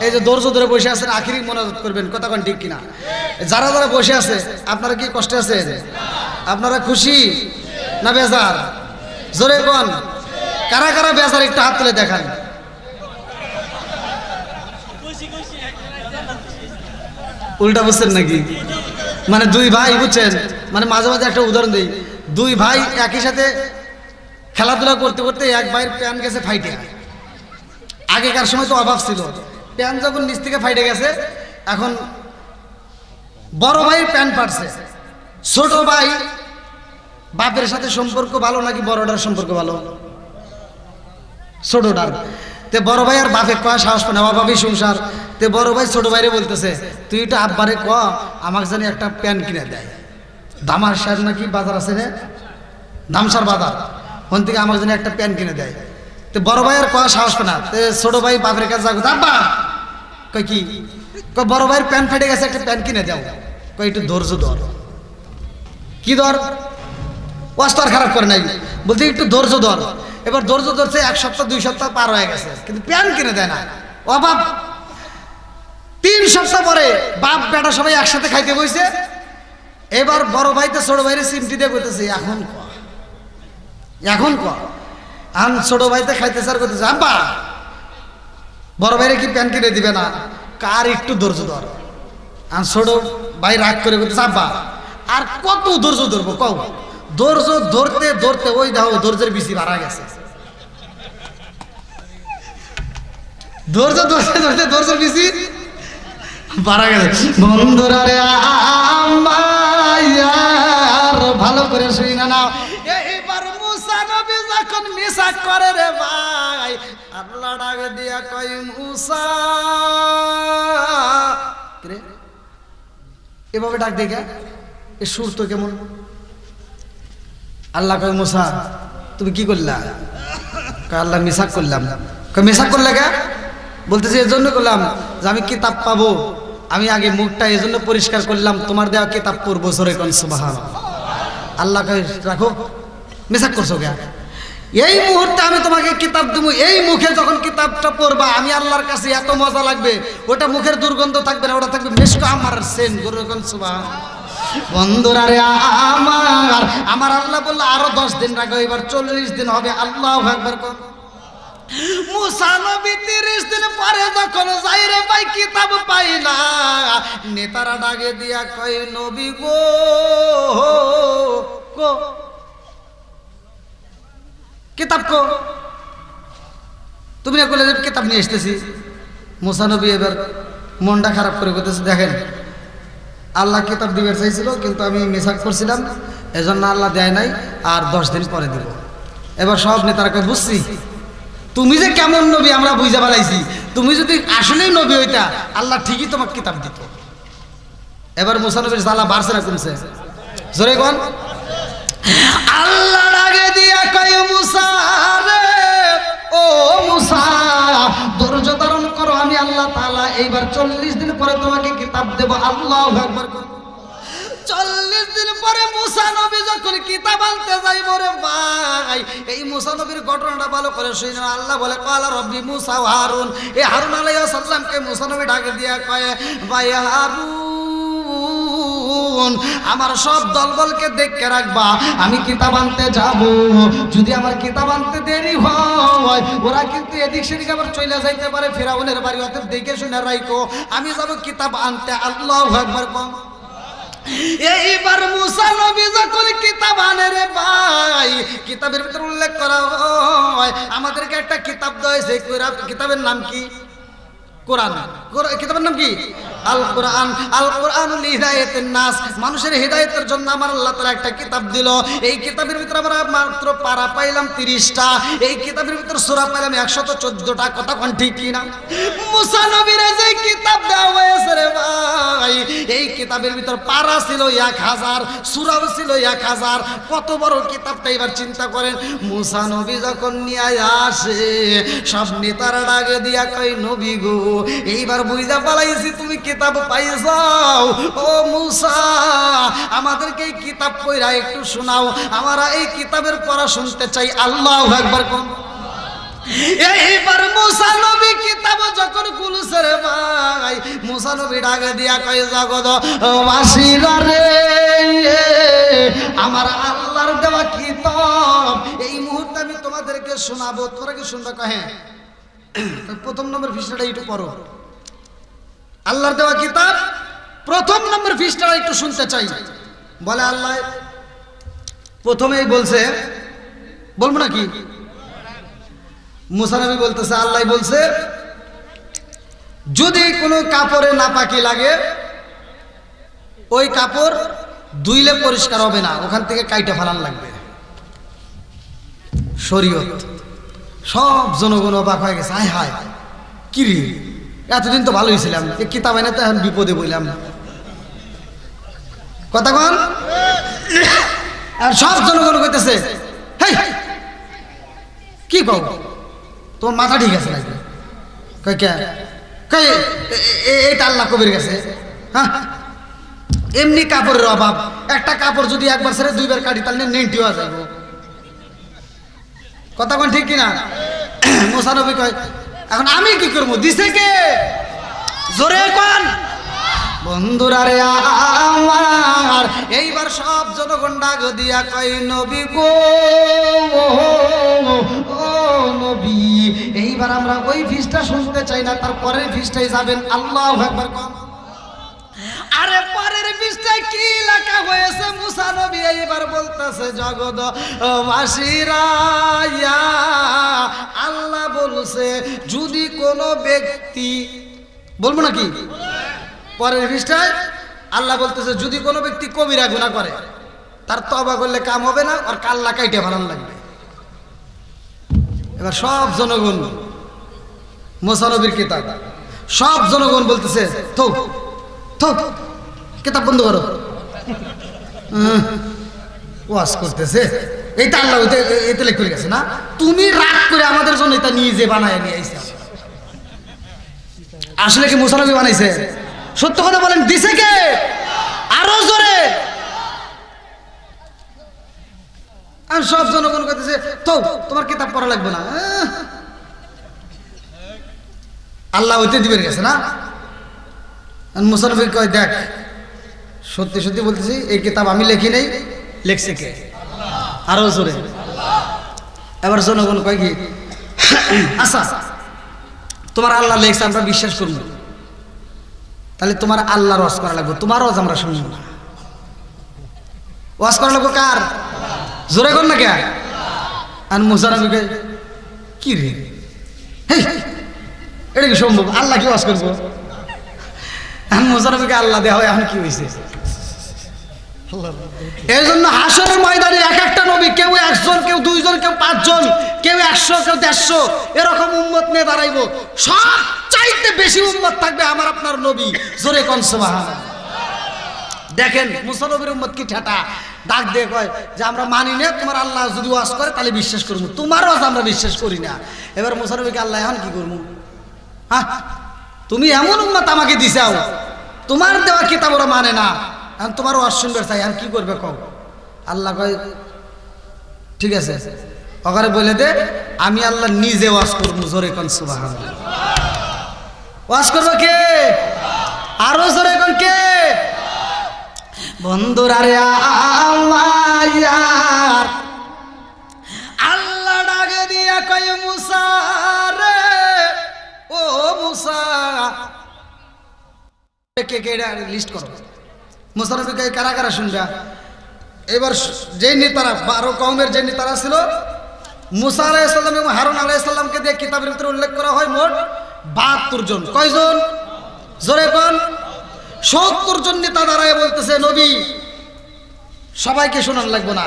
A: এই যে ধৈর্য ধরে বসে আছেন, আখিরি মোনাজাত করবেন। কথা কোন ঠিক কিনা? যারা যারা বসে আছে আপনারা কি কষ্টে আছেন? আপনারা খুশি না বেজার? জোরে কোন কারা কারা বেজার একটু হাত তুলে দেখান। উল্টা বুঝছেন নাকি? মানে দুই ভাই বুঝছেন, মানে মাঝে মাঝে একটা উদাহরণ দিই। দুই ভাই একই সাথে খেলাধুলা করতে করতে এক ভাইয়ের প্যান গেছে ফাইটে। আগেকার সময় তো অভাব ছিল, প্যান যখন নিচ থেকে ফাইটে গেছে, এখন বড় ভাইয়ের প্যান ফাটছে। ছোট ভাই বাপের সাথে সম্পর্ক ভালো নাকি বড়টার সম্পর্ক ভালো? ছোটটার। তে বড় ভাই আর বাপে কয়া সাহস পায় না, অভাবী সংসার। তে বড় ভাই ছোট ভাইরে বলতেছে তুই এটা আব্বারে ক আমাকে জানি একটা প্যান কিনে দেয়। দামার সার নাকি বাজার আছে রে, দামসার বাজার, ওখান থেকে আমাকে জানি একটা প্যান কিনে দেয়। তো বড় ভাই আর কয়া সাহস পায় না। তে ছোট ভাই বাপের কাছে যাবো, আব্বা কয় কি? কয় বড় ভাইয়ের প্যান ফেটে গেছে, একটা প্যান কিনে দাও। কয় একটু ধৈর্য ধর। কি ধর? ওয়াস্তার খারাপ করে নাই, বলতে একটু ধৈর্য ধর। এবার ধৈর্য ধরছে, এক সপ্তাহ 2 সপ্তাহ পার হয়ে গেছে, কিন্তু প্যান কিনে দেয় না। অভাব। 3 সপ্তাহ পরে বাপ বেটা সবাই একসাথে খাইতে বসে। এবার বড় ভাইতে ছোট ভাইরে চিমটি দিয়ে করতেছে এখন ক, এখন ক। আন ছোট ভাইতে খাইতে চার করতেছে আব্বা বড় ভাইরে কি প্যান কিনে দিবে না? কার একটু ধৈর্য ধর। আর ছোট ভাই রাগ করে করতেছে আব্বা আর কত ধৈর্য ধরবো কও? ধৈর্য ধরতে ধরতে ওই দেখো ধৈর্যের বেশি বাড়া গেছে। ধৈর্য ধরতে ধরতে ধৈর্যের বেশি বাড়া গেছে। বন্ধুরা রে আমার ভালো করে শুই না নাও। এইবার মুসা নবী যখন মিসাক করে রে ভাই, আল্লাহ ডাক দিয়া কয় মুসা রে, এভাবে ডাক দেখে এ সুর তো কেমন? আল্লাহ কয় মুসা তুমি কি করলা? আল্লাহ মিসাক করলাম। কয় মিসাক করলে কে? বলতেছে এজন্য করলাম যে আমি কিতাব পাবো, আমি আগে মুখটা এজন্য পরিষ্কার করলাম, তোমার দেওয়া কিতাব পড়বো। জোরে কোন সুবহানাল্লাহ। আল্লাহ কয় রাখো, মিসাক করছো কে? এই মুহূর্তে আমি তোমাকে কিতাব দেবো, এই মুখে যখন কিতাবটা পড়বা আমি আল্লাহর কাছে এত মজা লাগবে, ওটা মুখের দুর্গন্ধ থাকবে না, ওটা থাকবে মিশক আমার সেন। জোরে কোন সুবহানাল্লাহ। বন্ধুরা রে আমার আল্লাহ বললো আরো 10 দিন রাখো, এবার 40 দিন হবে। আল্লাহু আকবার। মুসা নবী 30 দিন পরে যখন যাই রে ভাই কিতাব পাই না, নেতারা ডাকে দিয়া কয় নবী গো কো কিতাব কো, তুমি না বলে কিতাব নিয়ে আসতেছি। মুসা নবী এবার মনটা খারাপ করে বলতেছে, দেখেন আল্লাহ কিতাব দিবে চাইছিল কিন্তু আমি মিসাক করছিলাম, এজন্য আল্লাহ দেয় নাই, আর 10 দিন পরে দেব। এবার সব নেতারা কয় বুঝছি তুমি যে কেমন নবী আমরা বুঝা পালাইছি, তুমি যদি আসলেই নবী হইতা আল্লাহ ঠিকই তোমাকে কিতাব দিত। এবার মুসা নবীর জ্বালা বাড়ছে না কমছে? জোরে কোন আল্লাহ ডাকে দিয়া কয় মুসা রে ও মুসা ধৈর্য ধারণ করো, আমি আল্লাহ তাআলা এইবার 40 দিন পরে তোমাকে কিতাব দেব। আল্লাহু আকবার। 40 দিন পরে মুসা নবী যখন কিতাব আনতে যাইব রে ভাই, এই মুসা নবীর ঘটনাটা ভালো করে শুনুন। আল্লাহ বলে কালা রব্বি মুসা ওয়া হারুন, এই হারুন আলাইহিস সালামকে মুসা নবী ডাকে দিয়া কয় ভাই হারুন আমার সব দলবলকে দেখে রাখবা, আমি কিতাব আনতে যাব। যদি আমার কিতাব আনতে দেরি হয় ওরা কিন্তু এদিক সেদিক আবার চলে যাইতে পারে ফিরাউনের বাড়ি, অতএব দেখে শুনে রাখো, আমি যাব কিতাব আনতে। আল্লাহু আকবার। এইবার মুসা নবী যখন কিতাব আনে রে ভাই, কিতাবের ভিতরে উল্লেখ করা হয় আমাদেরকে একটা কিতাব দেওয়া হয়েছে, কিতাবের নাম কি? কোরআন। কিতাবের নাম কি? আল কোরআন। আল কোরআনুল হিদায়াতুন নাস, মানুষের হিদায়াতের জন্য আমার আল্লাহ তাআলা একটা কিতাব দিল। এই কিতাবের ভিতরে আমরা মাত্র পারা পাইলাম 30টা, এই কিতাবের ভিতরে সূরা পাইলাম 114টা। কথা কোন ঠিক কি না? মুসা নবীর যে কিতাব দেওয়া হয়েছে রে ভাই, এই কিতাবের ভিতর পারা ছিল 1000, সূরাও ছিল 1000। কত বড় কিতাবটা এবার চিন্তা করেন। মুসা নবী যখন নিয়ে আসে সব নেতারা ডাকে দিয়া কয় নবী গো এইবার বুঝা পালাইছি তুমি কিতাব পাইছাও, ও মুসা আমাদেরকে এই কিতাব পড়া একটু শোনাও, আমরা এই কিতাবের পড়া শুনতে চাই। আল্লাহু আকবার। কোন এইবার মুসা নবী কিতাব যখন খুলছে রে ভাই, মুসা নবী ডাকে দিয়া কয় জগৎ বাসীরা রে আমার আল্লাহর দেওয়া কিতাব এই মুহূর্তে আমি তোমাদেরকে শোনাবো, তোমরা কি শুনবা? কহে প্রথম নম্বর পৃষ্ঠাটা একটু পড়ো। আল্লাহর দেওয়া কিতাব প্রথম নম্বর পৃষ্ঠাটা একটু শুনতে চাই। বলে আল্লাহ প্রথমেই বলছে, বলবো নাকি? মুসা নবী বলতেছে, আল্লাহ বলছে যদি কোনো কাপড়ে নাপাকি লাগে ওই কাপড় ধুইলে পরিষ্কার হবে না, ওখান থেকে কাইটা ফেলান লাগবে। শরীয়ত। সব জনগণ অবাক হয়ে গেছে, হায় হায় কি রে এতদিন তো ভালোই ছিলাম, কিতাব এনে তো এখন বিপদে বললাম। কথা কন। আর সব জনগণ কইতেছে হেই কি কও তোমার মাথা ঠিক আছে নাকি? কই কে কই এইটা আল্লাহ কবির গেছে। হ্যাঁ এমনি কাপড়ের অভাব, একটা কাপড় যদি একবার ছেড়ে 2বার কাটি তাহলে নেংটি হয়ে যাবে। কথা কোন ঠিক কিনা? মুসা নবী কয় এখন আমি কি করবো? দিছে কে? জোরে কোন বন্ধুরা রে আমার। এইবার সব জনগণ ডাক দিয়া কয় নবী গো ও নবী এইবার আমরা ওই ফিসটা শুনতে চাই না, তারপরের ফিসটাই যাবেন। আল্লাহু আকবার। আরে পরের পৃষ্ঠায় কি লেখা হয়েছে? মুসা নবী এইবার বলতেছে জগৎ বাসীরা আল্লাহ বলছে যদি কোনো ব্যক্তি, বলবো নাকি? পরের পৃষ্ঠায় আল্লাহ বলতেছে যদি কোনো ব্যক্তি কবিরা গুনাহ করে তার তওবা করলে কাম হবে না, আর কাল্লা কাইটে ফেলান লাগবে। এবার সব জনগণ মুসা নবীর কিতাব, সব জনগণ বলতেছে তো কিতাব বন্ধ করো। ওয়াজ করতেছে এইটা আল্লাহ এতে লেখ করে গেছে না, তুমি রাগ করে আমাদের জন্য এটা নিয়ে যে বানায় নিয়ে আইছে। আসলে কি মুসা নবী বানাইছে? সত্য কথা বলেন, দিছে কে? আরো জোরে। আর সব জনগণ করতেছে তো তোমার কিতাব পড়া লাগবে না, আল্লাহ ওইতে দিবে গেছে না। মুসা নবী কয় দেখ সত্যি সত্যি বলতেছি এই কিতাব আমি লিখি নাই, লিখছে কে? আরো জোরে। এবার জনগণ কয় কি আচ্ছা, তোমার আল্লাহ লেখছে আমরা বিশ্বাস করবো, তাহলে তোমার আল্লাহর ওয়াজ করা লাগবে, তোমার ওয়াজ আমরা শুনবো না। ওয়াজ করা লাগবে কার? জোরে কর না কে? আর মুসা নবীকে কি রে, এটা কি সম্ভব? আল্লাহ কি ওয়াজ করবো? আর মুসা নবীকে আল্লাহ দেওয়া হয়, এখন কি হয়েছে? এই জন্য হাসরের ময়দানে এক একটা নবী, কেউ একজন, কেউ দুইজন, কেউ পাঁচজন, কেউ 100, কেউ 150 এরকম উম্মত নিয়ে দাঁড়াইবো। সব চাইতে বেশি উম্মত থাকবে আমার আপনার নবী। জোরে কোন সুবহানাল্লাহ। দেখেন মুসা নবীর উম্মত কি ঠাটা, ডাক দিয়ে কয় যে আমরা মানি না, তোমার আল্লাহ যদি ওয়াজ করে তাহলে বিশ্বাস করবো, তোমার ওয়াজ আমরা বিশ্বাস করি না। এবার মুসা নবীকে আল্লাহ এখন কি করবো? হ্যাঁ, তুমি এমন উম্মত আমাকে দিছাও, তোমার দেওয়া কিতাব ওরা মানে না, এখন তোমার ওয়াজ শুনবে চাই, আর কি করবে কও? আল্লাহ কয় ঠিক আছে, ওখানে বলে দে আমি আল্লাহ নিজে ওয়াজ করবো। জোরে কোন সুবহানাল্লাহ। ওয়াজ করবো কে? আরো জোরে কোন কে? বন্ধুরা রে আমার আল্লাহ ডাকে দিয়া কয় মুসা রে, ও মুসা, কে কে লিস্ট করো। মুসা নবীকে কারা কারা শুনবে? এবার যে নেতারা 12 কওমের যে নেতারা ছিল, মুসা আলাইহিস সালাম এবং হারুন আলাইহিস সালামকে দিয়ে কিতাবের ভিতরে উল্লেখ করা হয় মোট 72 জন। কয়জন? জোরে কোন? 70 জন নেতা দাঁড়ায় বলতেছে নবী সবাইকে শোনান লাগবে না,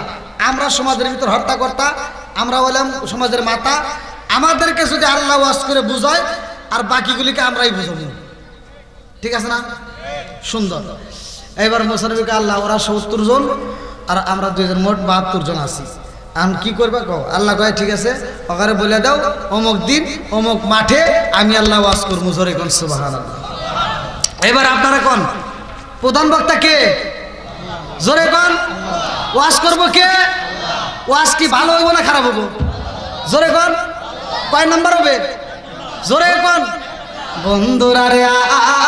A: আমরা সমাজের ভিতর হর্তাকর্তা, আমরা হলাম সমাজের মাথা, আমাদেরকে যদি আল্লাহ ওয়াজ করে বুঝায় আর বাকিগুলিকে আমরাই বুঝাবো। ঠিক আছে না? সুন্দর। এবার মুসা নবীকে আল্লাহ ওরা 70 জন আর আমরা 2 জন, মোট 72 জন আছি। আমি কি করবে কও? আল্লাহ কয় ঠিক আছে, ওখানে বলে দাও অমুক দিন অমুক মাঠে আমি আল্লাহ ওয়াজ করবো। জোরে কোন সুবহানাল্লাহ। এবার আপনারা কোন প্রধান বক্তা কে? জোরে কোন। ওয়াজ করবো কে? ওয়াজ কি ভালো হইব না খারাপ হইব? জোরে কোন। কয় নাম্বার হবে? জোরে কোন। বন্ধুরা রে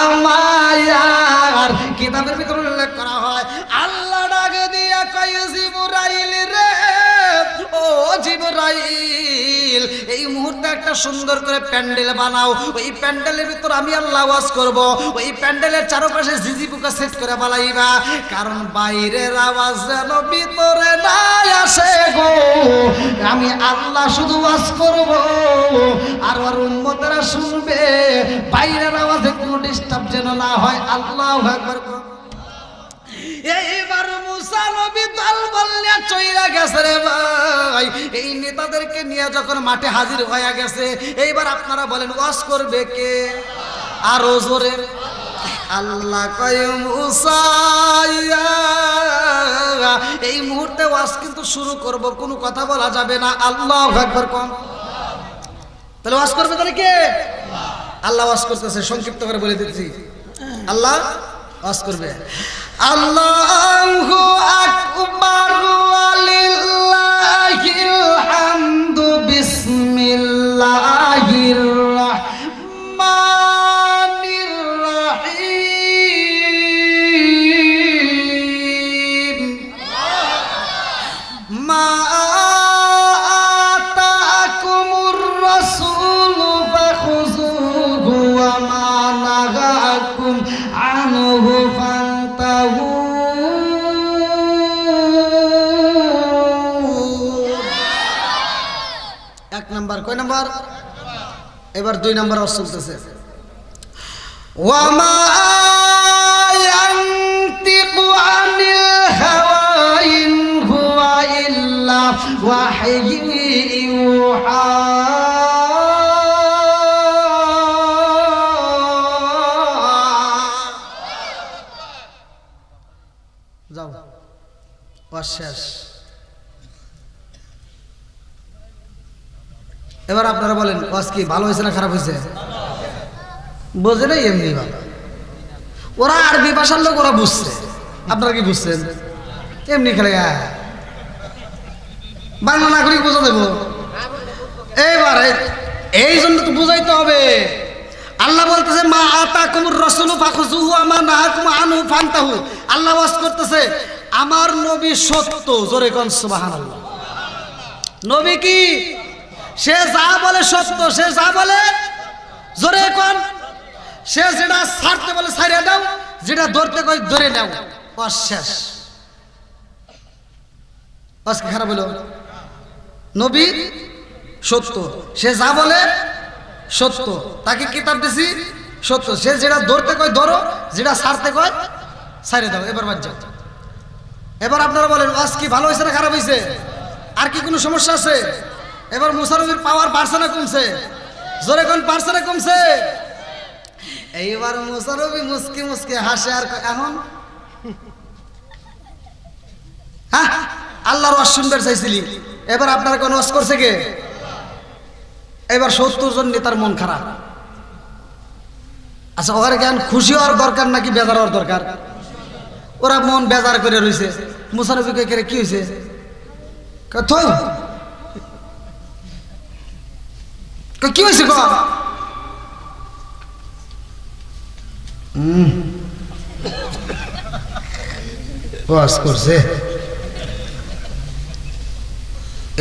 A: আমার কিতাবের ভিতরে উল্লেখ করা হয় আল্লাহ ডাকে দিয়া কয় জিবরাইল রে, ও জিবরাইল এই মুহূর্তে একটা সুন্দর করে প্যান্ডেল বানাও, ওই প্যান্ডেলের ভিতর আমি আল্লাহ ওয়াজ করব, ওই প্যান্ডেলের চারপাশে ঝিঝি পোকা সেট করে বানাইবা, কারণ বাইরের আওয়াজ যেন ভিতরে না আসে গো। আমি আল্লাহ শুধু ওয়াজ করব আর ওর উম্মতেরা শুনবে, বাইরের আওয়াজে কোনো ডিস্টার্ব যেন না হয়। আল্লাহু আকবার। এইবার মুসা নবী দল বললে চইরা গেছে রে ভাই, এই নেতাদেরকে নিয়ে যখন মাঠে হাজির হয়ে গেছে, এইবার আপনারা বলেন ওয়াজ করবে কে? আরো জোরে। আল্লাহ কয় মুসা এই মুহূর্তে ওয়াজ কিন্তু শুরু করব, কোনো কথা বলা যাবে না। আল্লাহু আকবার কোন। তাহলে ওয়াজ করবে তাহলে কে? আল্লাহ ওয়াজ করতেছে, সংক্ষিপ্ত করে বলে দিচ্ছি। আল্লাহ ওয়াজ করবে। আল্লাহু আকবার ওয়ালিল্লাহিল হামদু বিসমিল্লাহির রাহমানির রাহিম। মা আতাকুমুর রাসূলু ফাখুযুহু ওয়া মা নাহাকুম আনহু ফান্তাহু। এক নাম্বার। কয় নাম্বার? এবার 2 নাম্বার ওয়াজ চলতেছে। ওয়া মা ইয়ানতিকু আনিল হাওয়া ইন হুয়া ইল্লা ওয়াহয়ুন ইউহা। যাও ওয়াজ শেষ। এবার আপনারা বলেন ওয়াজ কি ভালো হয়েছে না খারাপ হয়েছে? বোঝে না এমনি ভালো। ওরা আরবি ভাষার লোক, ওরা বুঝছে, আপনারা কি বুঝছেন? এমনি খেলে বাংলা নাগরিক বোঝা দেবো। এইবার এই জন্য তো বুঝাইতে হবে। আল্লাহ বলতেছে মা আতাকুমুর রাসূলু ফাখুযুহু ওয়া মা নাহাকুম আনহু ফান্তাহু। আল্লাহ ওয়াজ করতেছে আমার নবী সত্য। জোরে কোন সুবহানাল্লাহ। নবী কি সে যা বলে সত্য, সে যা বলে জোরে কোন, সে যেটা ছাড়তে বলে ছাড়িয়ে দাও, যেটা ধরতে কই ধরে নাও, শেষ। আজকে খারাপ হলো, নবী সত্য, সে যা বলে সত্য, তাকে কিতাব দিছি সত্য, সে যেটা ধরতে কয় ধরো, যেটা ছাড়তে কয় ছাড়িয়ে দাও। এবার বাদ যাও। এবার আপনারা বলেন ওয়াজ কি ভালো হয়েছে না খারাপ হয়েছে? আর কি কোনো সমস্যা আছে? এবার মুসা নবীর পাওয়ার বাড়ছে না কমছে? জোরে কোন, বাড়ছে না কমছে? এইবার মুসা নবী মুসকি মুসকি হাসে আর এখন হ্যাঁ আল্লাহর ওয়াজ শুনবার চাইছিলি, এবার আপনারা কোন ওয়াজ করছে কে? এবার 70 জন নেতার মন খারাপ। আচ্ছা ওখানে কেন খুশি হওয়ার দরকার নাকি বেজার হওয়ার দরকার? ওরা মন বেজার করে রয়েছে। মুসা নবীকে কে কি হয়েছে? কি হয়েছে ক? ওয়াজ করছে,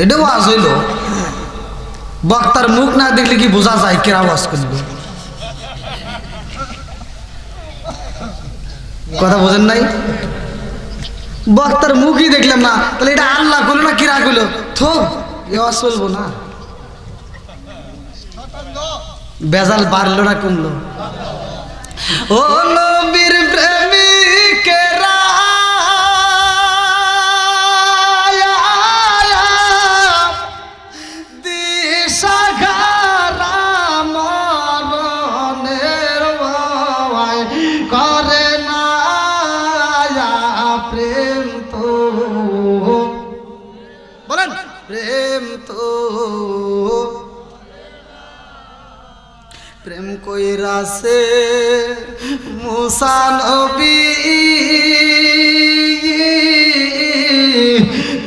A: এটা ওয়াজ হইল। বক্তার মুখ না দেখলে কি বোঝা যায় কেরা ওয়াজ করল? কথা বোঝেন নাই? বক্তার মুখই দেখলাম না, তাহলে এটা আল্লাহ করলো না কিরা করলো? থো ওয়াজ চলবো না। বেজাল বাড়লো না কমলো? ও নবীর প্রেমিকেরা প্রেম কইরাছে মুসা নবী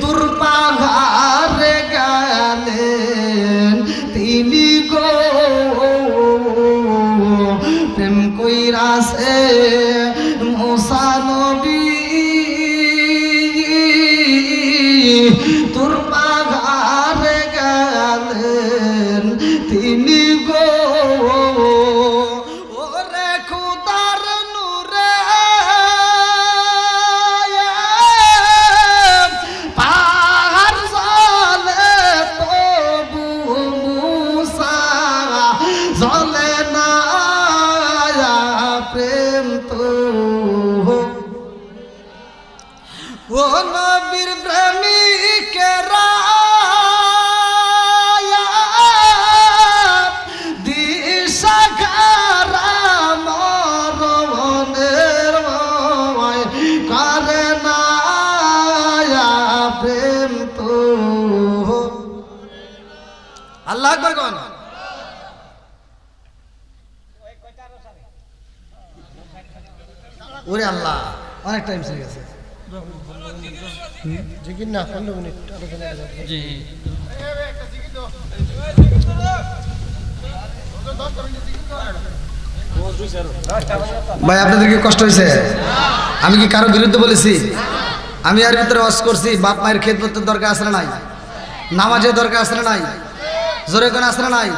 A: তোর পাহাড়ে গেলেন তিনি গো, প্রেম কইরাছে মুসা নবী তোর পাহাড়ে গেলেন তিনি গো। ও নবীর প্রেমিকেরা দিশাহারা মরণের ভয় করে না প্রেম তো। আল্লাহু আকবার কোন। ওরে আল্লাহ, অনেক টাইম চলে গেছে। ভাই আপনাদের কি কষ্ট হয়েছে? আমি কি কারো বিরুদ্ধে বলেছি? আমি এর ভিতরে ওয়াজ করছি বাপ মায়ের খেদমতের দরকার আছে না নাই? নামাজের দরকার আছে না নাই? জোরে কোন আছে না নাই?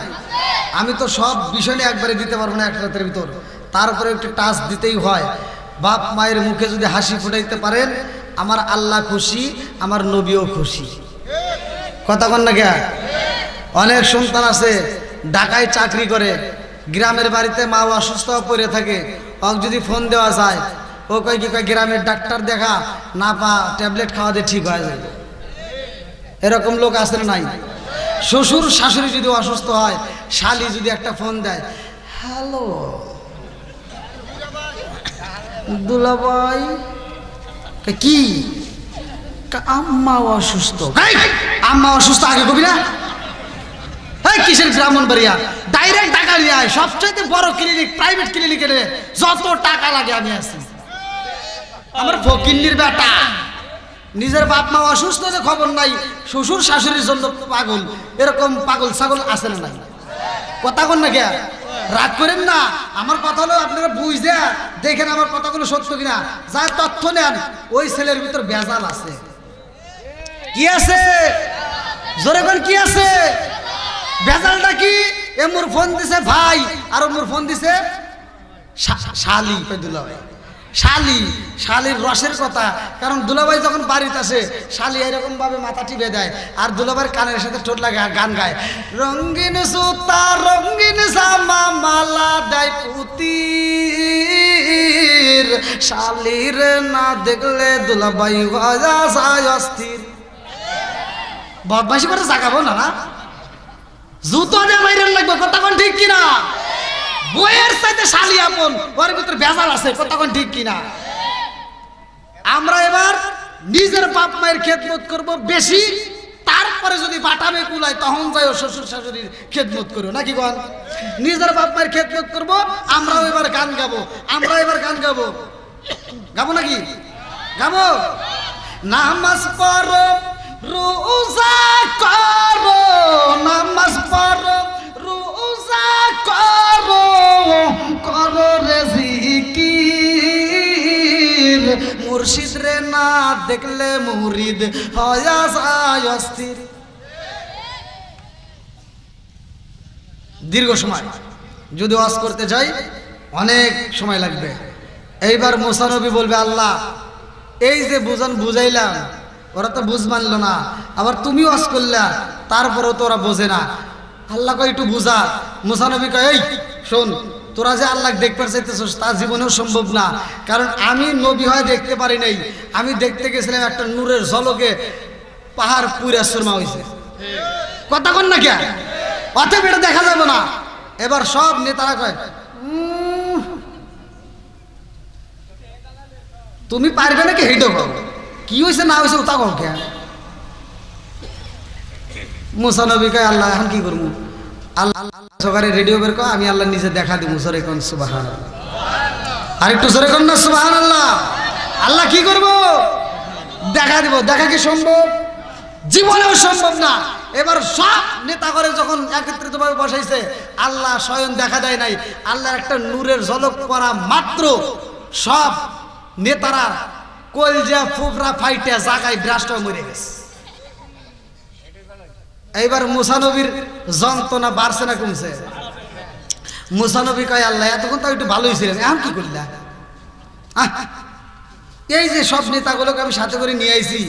A: আমি তো সব বিষয় নিয়ে একবারে দিতে পারবো না এক রাতের ভিতর, তারপরে একটু টাচ দিতেই হয়। বাপ মায়ের মুখে যদি হাসি ফুটাইতে পারেন আমার আল্লাহ খুশি, আমার নবীও খুশি। কথা কন না কে? অনেক সন্তান আছে ঢাকায় চাকরি করে, গ্রামের বাড়িতে মা অসুস্থ পড়ে থাকে, ওকে যদি ফোন দেওয়া যায় ও কয় কি কয় গ্রামের ডাক্তার দেখা না পা ট্যাবলেট খাওয়া দিয়ে ঠিক হয়ে যায়। এরকম লোক আছে না নাই? শ্বশুর শাশুড়ি যদি অসুস্থ হয়, শালি যদি একটা ফোন দেয়, হ্যালো দুলাভাই, কি আম্মা অসুস্থ? আম্মা অসুস্থ আগে কবি না? কিসের ব্রাহ্মণবাড়িয়া ডাইরেক্ট টাকা নিয়ে আয়, সবচেয়ে বড় ক্লিনিক প্রাইভেট ক্লিনিকে যত টাকা লাগে আমি আছি। আমার ফকিন্নির বেটা নিজের বাপ মা অসুস্থ যে খবর নাই, শ্বশুর শাশুড়ির জন্য পাগল। এরকম পাগল ছাগল আছে না নাই? কথা কন না কে? রাগ করেন না, আমার কথা হলো আপনারা বুঝে দেখেন আমার কথাগুলো সত্য কিনা। যা তথ্য নেন ওই ছেলের ভিতর বেজাল আছে। কি আছে? জোরে কোন কি আছে? ভেজালটা কি? এমুর ফোন দিছে ভাই আর ওমুর ফোন দিছে শালি। দুলাভাই শালি, শালির রসের কথা। কারণ দুলাভাই যখন বাড়িতে আসে শালি এরকম ভাবে মাথা টিপে দেয় আর দুলাভাইয়ের কানের সাথে ঠোঁট লাগে আর গান গায়, রঙিন সুতা রঙিন জামা মালা দেয় পুতির, শালির না দেখলে দুলাভাই হয়ে যায় অস্থির। বদমাইশি করে জাগাবো না, না জুতো দিয়ে বাইরে লাগবে, কথা কোন ঠিক কিনা? বইয়ের চাইতে শালি আপন, ওর ভিতরে ভেজাল আছে, কথা কোন ঠিক কিনা? আমরা এবার নিজের বাপ মায়ের খেদমত করব বেশি, তারপরে যদি বাটামে কুলায় তখন যাই শ্বশুর শাশুড়ির খেদমত করো, নাকি বল? নিজের বাপ মায়ের খেদমত করব। আমরাও এবার গান গাবো, আমরা এবার গান গাবো, গাবো নাকি? গাবো। নামাজ পড়ো রোজা করো, নামাজ পড়ো রোজা করো, করো রে জিকির, মুর্শিদ রে না দেখলে মুরিদ হয়া যায় অস্থির। দীর্ঘ সময় যদি ওয়াজ করতে যাই অনেক সময় লাগবে। এইবার মুসা নবী বলবে, আল্লাহ এই যে বুঝাইলাম ওরা তো বুঝ মানলো না, আবার তুমি ওয়াজ করলা তারপরেও তো ওরা বোঝে না। আল্লাহ কয় একটু বুঝা। মুসা নবী কয়, এই শোন, তোরা যে আল্লাহ দেখতে চাইতেছিস তা জীবনেও সম্ভব না, কারণ আমি নবী হয়ে দেখতে পারি নাই। আমি দেখতে গেছিলাম একটা নূরের ঝলকে পাহাড় পুরা সুরমা হয়েছে, কথা কন না কে? অতএব এটা দেখা যাবে না। এবার সব নেতারা কয়, তুমি পারবে নাকি? হেঁটে কও কি হয়েছে না হয়েছে ওটা কও কে? মুসা নবী কয়, আল্লাহ এখন কি করবো? আল্লাহ সকালে রেডিও বের কর, আমি আল্লাহ নিজে দেখা দিব। সরে কোন সুবহানাল্লাহ, আরেকটু সরে কোন না সুবহানাল্লাহ। আল্লাহ কি করব? দেখা দিব। দেখা কি সম্ভব? জীবনেও সম্ভব না। এবার সব নেতা করে যখন একত্রিত ভাবে বসাইছে, আল্লাহ স্বয়ং দেখা দেয় নাই। আল্লাহর একটা নূরের ঝলক পড়া মাত্র সব নেতারা কলজা ফুফরা ফাইটে জাগায় ব্রাস্ট মরে গেছে। এইবার মুসা নবীর যন্ত্রণা বাড়ছে না কমছে? মুসা নবী কয়, আল্লাহ এতক্ষণ তো একটু ভালোই ছিলেন, এখন কি করলা? এই যে সব নেতাগুলোকে আমি সাথে করে নিয়ে আইছি,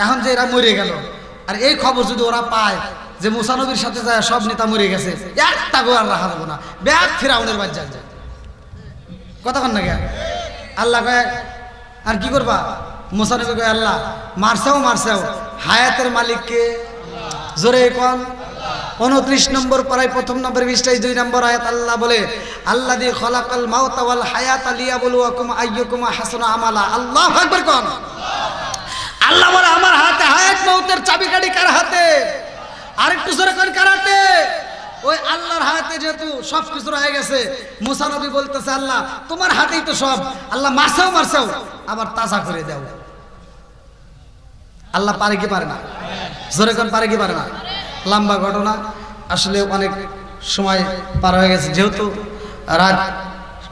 A: এখন যে এরা মরে গেল, আর এই খবর যদি ওরা পায় যে মুসা নবীর সাথে যায় সব নেতা মরে গেছে, একটা গো আর রাখা যাবো না, ব্যাগ ফিরাউনের বাদ যায়। কতক্ষণ না গে? আল্লাহ কয়, আর কি করবা? মুসা নবী কয়, আল্লাহ মারছেও হায়াতের মালিককে। জোরে কোন? 29 নম্বর পারায় প্রথম নম্বর 22 নম্বর আয়াত আল্লাহ বলে, আল্লাযী খালাকাল মাউতা ওয়াল হায়াতা লিয়াবলুয়াকুম আইয়ুকুম আহসানু আমালা। আল্লাহু আকবার কোন? আল্লাহ বলে, আমার হাতে হায়াত মউতের চাবিকাঠি কার হাতে? আরেকটু জোরে কোন কার হাতে? ওই আল্লাহর হাতে যেহেতু সব কিছু রয়ে গেছে, মুসা নবী বলতেছে, আল্লাহ তোমার হাতেই তো সব। আল্লাহ মারছেও আবার তাজা করে দাও। আল্লাহ পারে কি পারে না? জোরে কোন পারে কি পারে না? লম্বা ঘটনা, আসলে অনেক সময় পার হয়ে গেছে, যেহেতু রাত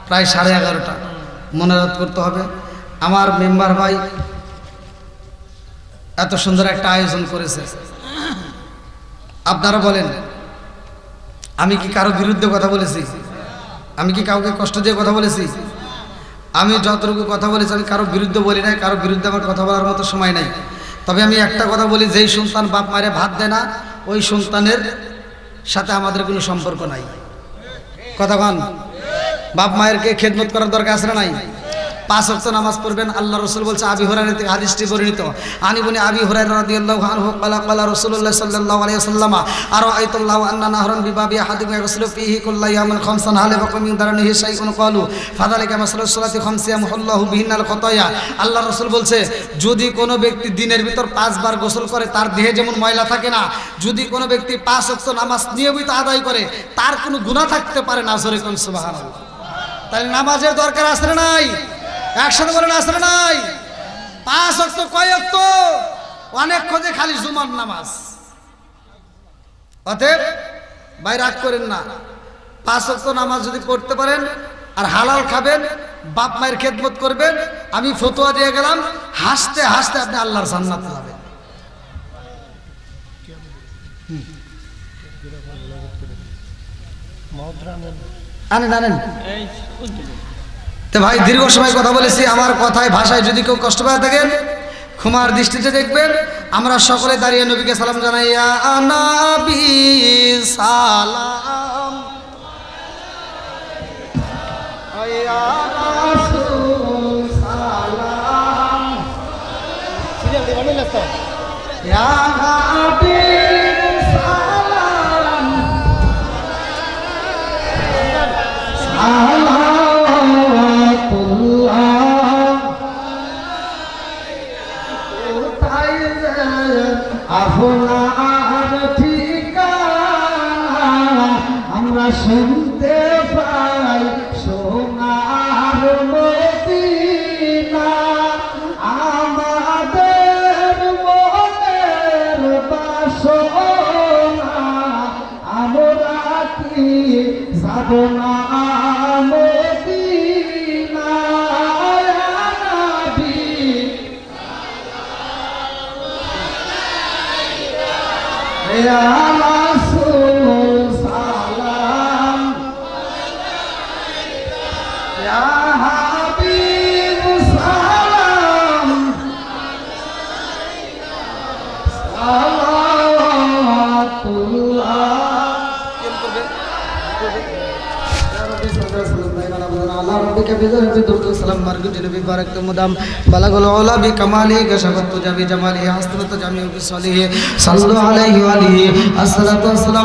A: প্রায় 11:30 মনোরাত করতে হবে। আমার মেম্বার ভাই এত সুন্দর একটা আয়োজন করেছে, আপনারা বলেন আমি কি কারো বিরুদ্ধে কথা বলেছি? আমি কি কাউকে কষ্ট দিয়ে কথা বলেছি? আমি যতটুকু কথা বলেছি আমি কারো বিরুদ্ধে বলি নাই, কারো বিরুদ্ধে আমার কথা বলার মতো সময় নাই। তবে আমি একটা কথা বলি, যেই সন্তান বাপ মায়ের ভাত দেয় না ওই সন্তানের সাথে আমাদের কোনো সম্পর্ক নাই। কথা বল, বাপ মায়েরকে খেদমত করার দরকার আছে না নাই? 5 ওয়াক্ত নামাজ পড়বেন। আল্লাহ রাসূল বলছে, আবি হুরায়রা থেকে হাদিসটি বর্ণিত, আনিবনে আবি হুরায়রা রাদিয়াল্লাহু আনহু ক্বালা ক্বালা রাসূলুল্লাহ সাল্লাল্লাহু আলাইহি ওয়াসাল্লাম, আরাআইতুল্লাহু আন্না নাহরান বিবাবি আহাদিকুম ইয়াগসিলু ফীহি কুল্লা ইয়ামিন খামসান হালিফাকুম মিন দারনিহি শাইউন ক্বালু ফাযালিকা মাসালুস সালাতি খামসি ইয়ামহুল্লাহু বিহিন্নাল খাতায়া। আল্লাহ রাসূল বলছে, যদি কোনো ব্যক্তি দিনের ভিতর 5 বার গোসল করে তার দেহে যেমন ময়লা থাকে না, যদি কোনো ব্যক্তি 5 ওয়াক্ত নামাজ নিয়মিত আদায় করে তার কোনো গুনাহ থাকতে পারে না। জোরে কোন সুবহানাল্লাহ। তাহলে নামাজের দরকার আছে না নাই? একসাথে বলেন, আছে না নাই? 5 ওয়াক্ত কয় ওয়াক্ত? অনেক খোঁজে খালি জুমার নামাজ। অতএব ভাই রাগ করেন না, 5 ওয়াক্ত নামাজ যদি পড়তে পারেন আর হালাল খাবেন, বাপ মায়ের খেদমত করবেন, আমি ফতোয়া দিয়ে গেলাম, হাসতে হাসতে আপনি আল্লাহর জান্নাত পাবেন। আনেন আনেন। তো ভাই দীর্ঘ সময় কথা বলেছি, আমার কথায় ভাষায় যদি কেউ কষ্ট পায় থাকেন ক্ষমার দৃষ্টিতে দেখবেন। আমরা সকলে দাঁড়িয়ে নবীকে সালাম জানাই। ইয়া নবী সালাম, ইয়া রাসূল সালাম, ইয়া হাবিব সালাম, সালাতুল্লাহ। কোথায় আপনার ঠিকানা আমরা শুনতে পাই সোনার মদিনা, আমাদের মনের বাসনা আমরা কি যাব না মদিনা। ইয়া নবী ইয়া রাসূল সালাম, ইয়া হাবিব সালাম, সালাতুল্লাহ। কেন করবেন? আল্লাহ রব্বিকা বিজরবি দুরু সালাম মারগুজ নবী বারাক মুদাম বালাগুল উলা বি কামালি গশাবাত জাবি জামালি হাসনাত জামিউ বিসলিহি সাল্লাল্লাহু আলাইহি ওয়া আলিহি আসসালাতু ওয়াসসালাম।